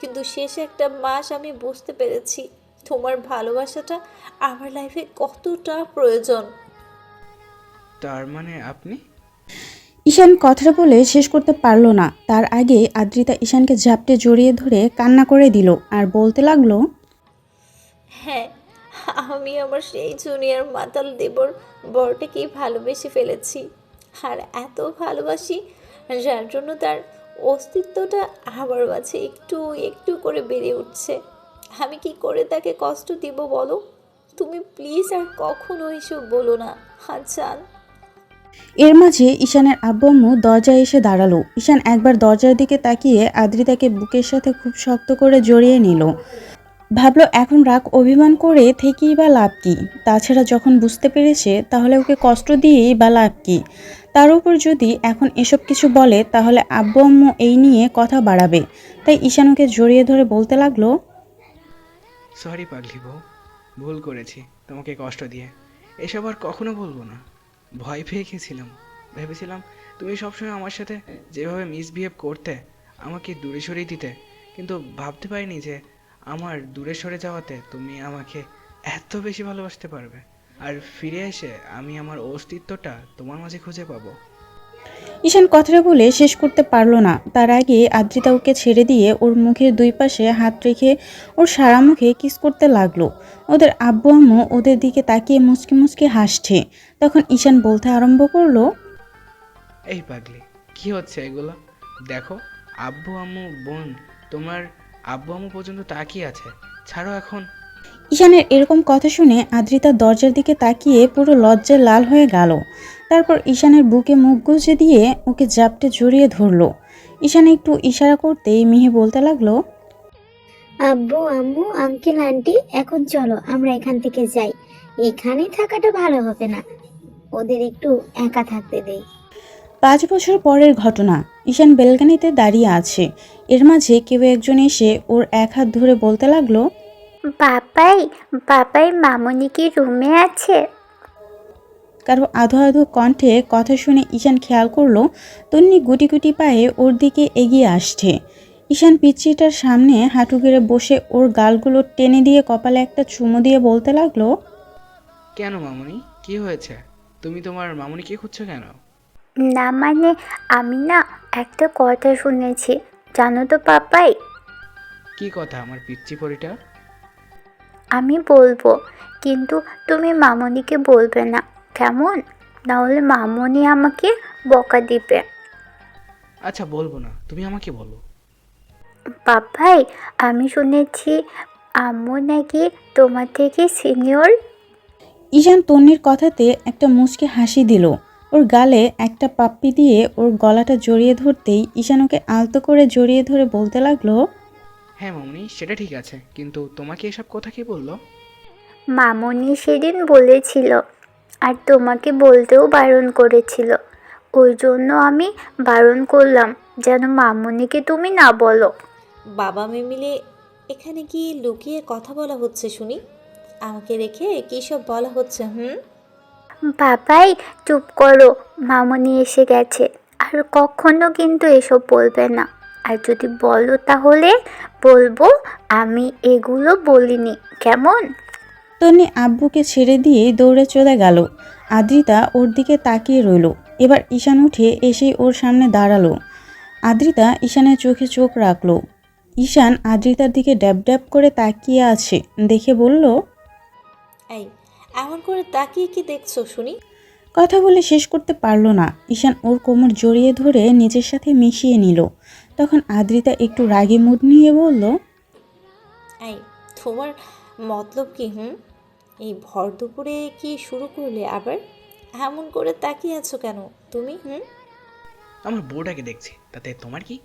কিন্তু শেষ একটা মাস আমি বুঝতে পেরেছি তোমার ভালোবাসাটা আমার লাইফে কতটা প্রয়োজন। তার মানে আপনি? ঈশান কথাটা বলে শেষ করতে পারল না, তার আগে আদ্রিতা ঈশানকে ঝাপটে জড়িয়ে ধরে কান্না করে দিল আর বলতে লাগলো, হ্যাঁ, আমি আমার সেই জুনিয়র মাতাল দেবর বরটাকেই ভালোবেসে ফেলেছি। আর এত ভালোবাসি যার জন্য তার অস্তিত্বটা আমার মাঝে একটু একটু করে বেড়ে উঠছে। আমি কি করে তাকে কষ্ট দিব বলো? তুমি প্লিজ আর কখনো এসব বলো না, হাসান। এর মাঝে ঈশানের আব্বু আম্মু দরজায় এসে দাঁড়ালো। ঈশান একবার দরজার দিকে তাকিয়ে আদ্রিতাকে বুকের সাথে খুব শক্ত করে জড়িয়ে নিল। ভাবলো এখন রাগ অভিমান করে থেকেই বা লাভ কি, তাছাড়া যখন বুঝতে পেরেছে তাহলে ওকে কষ্ট দিয়েই বা লাভ কি। তার উপর যদি এখন এসব কিছু বলে তাহলে আব্বু আম্মু এই নিয়ে কথা বাড়াবে। তাই ঈশান ওকে জড়িয়ে ধরে বলতে লাগলো, সরি পাগলি বউ, ভুল করেছি তোমাকে কষ্ট দিয়ে। এসব আর কখনো বলবো না। ভয় পেয়ে গেছিলাম, ভেবেছিলাম তুমি সবসময় আমার সাথে যেভাবে মিসবিহেভ করতে আমাকে দূরে সরিয়ে দিতে, কিন্তু ভাবতে পারিনি যে আমার দূরে সরে যাওয়াতে তুমি আমাকে এত বেশি ভালোবাসতে পারবে, আর ফিরে এসে আমি আমার অস্তিত্বটা তোমার মাঝে খুঁজে পাবো। ঈশান কথাটা বলে শেষ করতে পারল না, তার আগে আদ্রিতা ওকে ছেড়ে দিয়ে ওর মুখের দুই পাশে হাত রেখে ওর সারা মুখে কিস করতে লাগলো। ওদের আব্বু আম্মু ওদের দিকে তাকিয়ে মুচকি মুচকি হাসছে। তখন ঈশান বলতে আরম্ভ করলো, এই পাগলি, কি হচ্ছে এগুলো? দেখো, আব্বু আম্মু বোন, তোমার আব্বু আম্মু পর্যন্ত তাকিয়ে আছে, ছাড়ো এখন। ঈশানের এরকম কথা শুনে আদ্রিতা দরজার দিকে তাকিয়ে পুরো লজ্জায় লাল হয়ে গেল। তারপর ঈশানের বুকে মুখ গুজে দিয়ে ওকে জাপটে জড়িয়ে ধরলো। ঈশান একটু ইশারা করতেই মিহি বলতে লাগলো, আব্বু আম্মু আঙ্কেল আন্টি, এখন চলো আমরা এখান থেকে যাই। এখানে থাকাটা ভালো হবে না, ওদের একটু একা থাকতে দেই। 5 বছর পরের ঘটনা। ঈশান বেলকানিতে দাঁড়িয়ে আছে। এর মাঝে কেউ একজন এসে ওর এক হাত ধরে বলতে লাগলো, পাপাই পাপাই মামনি কি রুমে আছে? কারো আধো আধো কণ্ঠে কথা শুনে ঈশান খেয়াল করলো তন্নি গুটি গুটি পায়ে ওর দিকে এগিয়ে আসছে। ঈশান পিচ্চিটার সামনে হাঁটু গেড়ে বসে ওর গালগুলো টেনে দিয়ে কপালে একটা চুমু দিয়ে বলতে লাগলো, কেন মামুনি, কি হয়েছে? তুমি তোমার মামুনিকে খুঁজছো কেন? না মানে আমি না একটা কথা শুনেছি, জানো তো পাপাই। কি কথা আমার পিচ্চি পরিটা? আমি বলবো, কিন্তু তুমি মামনিকে বলবে না, কেমন? নাহলে মামনি আমাকে বকা দিবে। আচ্ছা বলবো না, তুমি আমাকে বলো। পাপাই, আমি শুনেছি আম্মু নাকি তোমার থেকে সিনিয়র। ঈশান তন্নির কথাতে একটা মুচকি হাসি দিল। ওর গালে একটা পাপ্পি দিয়ে ওর গলাটা জড়িয়ে ধরতেই ঈশান ওকে আলতো করে জড়িয়ে ধরে বলতে লাগলো, হ্যাঁ মামুনি, সেটা ঠিক আছে, কিন্তু তোমাকে এসব কথা কে বললো? মামনি সেদিন বলেছিল, আর তোমাকে বলতেও বারণ করেছিল। ওই জন্য আমি বারণ করলাম যেন মামনিকে তুমি না বলো। বাবা মেয়ে মিলে এখানে কি লুকিয়ে কথা বলা হচ্ছে শুনি? আমাকে রেখে কী সব বলা হচ্ছে? বাবাই চুপ করো, মামনি এসে গেছে। আর কখনো কিন্তু এসব বলবে না, আর যদি বলো তাহলে বলবো আমি এগুলো বলিনি, কেমন? তন্নি আব্বুকে ছেড়ে দিয়ে দৌড়ে চলে গেল। আদ্রিতা ওর দিকে তাকিয়ে রইল। এবার ঈশান উঠে এসেই ওর সামনে দাঁড়ালো। আদ্রিতা ঈশানের চোখে চোখ রাখলো। ঈশান আদ্রিতার দিকে ড্যাব ড্যাব করে তাকিয়ে আছে দেখে বলল, এই এমন করে তাকিয়ে কি দেখছো শুনি? কথা বলে শেষ করতে পারল না। ঈশান ওর কোমর জড়িয়ে ধরে নিজের সাথে মিশিয়ে নিল। তখন আদ্রিতা একটু রাগী মুড নিয়ে বলল, এই তোমার মতলব কি? এই ভর দুপুরে কি শুরু করলে আবার? এমন করে তাকিয়ে আছো কেন তুমি? আমার বউটাকে দেখছি, তাতে তোমার কি?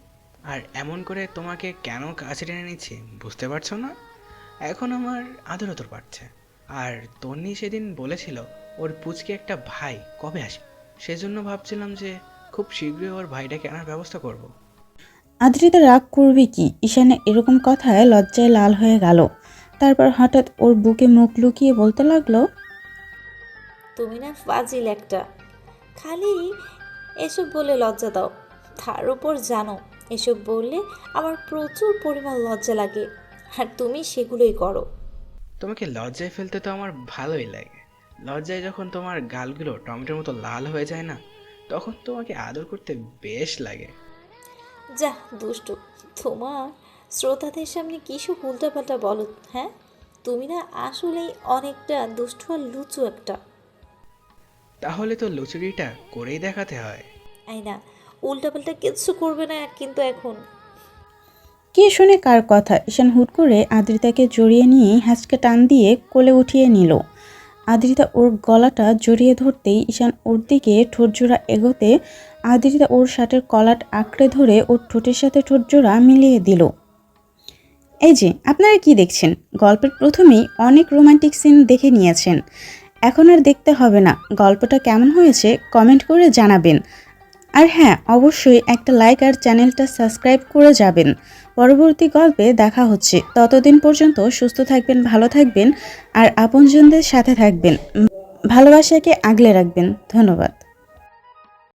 আর এমন করে তোমাকে কেন কাছে টেনে নিচ্ছে বুঝতে পারছো না? এখন আমার আদরতর পাচ্ছে। আর তন্নি সেদিন বলেছিল ওর পুচকে একটা ভাই কবে আসবে, সেজন্য ভাবছিলাম যে খুব শীঘ্রই ওর ভাইটাকে আনার ব্যবস্থা করব। আদ্রিতা রাগ করবে কি? ঈশানের এরকম কথায় লজ্জায় লাল হয়ে গেল। তারপর হঠাৎ ওর বুকে মুখ লুকিয়ে বলতে লাগলো, তুমি না ফাজিল একটা, খালি এসব বলে লজ্জা দাও। তার উপর জানো এসব বললে আমার প্রচুর পরিমাণ লজ্জা লাগে, আর তুমি সেগুলোই করো। তোমাকে লজ্জায় ফেলতে তো আমার ভালোই লাগে। লজ্জায় যখন তোমার গালগুলো টমেটোর মতো লাল হয়ে যায় না, তখন তোমাকে আদর করতে বেশ লাগে। যা দুষ্টু, তোমার শ্রোতাদের সামনে কিসব উল্টাপাল্টা বলো। হ্যাঁ, তুমি না আসলেই অনেকটা দুষ্টু আর লুচু একটা। তাহলে তো লুচুরিটা করেই দেখাতে হয়। এই না, উল্টাপাল্টা কিচ্ছু করবে না কিন্তু এখন। কে শুনে কার কথা? ঈশান হুট করে আদ্রিতাকে জড়িয়ে নিয়ে হ্যাঁচকে টান দিয়ে কোলে উঠিয়ে নিল। আদ্রিতা ওর গলাটা জড়িয়ে ধরতেই ঈশান ওর দিকে ঠোঁটজোড়া এগোতে আদ্রিতা ওর শার্টের কলার আঁকড়ে ধরে ওর ঠোঁটের সাথে ঠোঁটজোড়া মিলিয়ে দিল। এই যে আপনারা কি দেখছেন? গল্পের প্রথমেই অনেক রোমান্টিক সিন দেখে নিয়েছেন, এখন আর দেখতে হবে না। গল্পটা কেমন হয়েছে কমেন্ট করে জানাবেন। আর হ্যাঁ, অবশ্যই একটা লাইক আর চ্যানেলটা সাবস্ক্রাইব করে যাবেন। পরবর্তী গল্পে দেখা হচ্ছে। ততদিন পর্যন্ত সুস্থ থাকবেন, ভালো থাকবেন আর আপনজনদের সাথে থাকবেন। ভালোবাসাকে আগলে রাখবেন। ধন্যবাদ।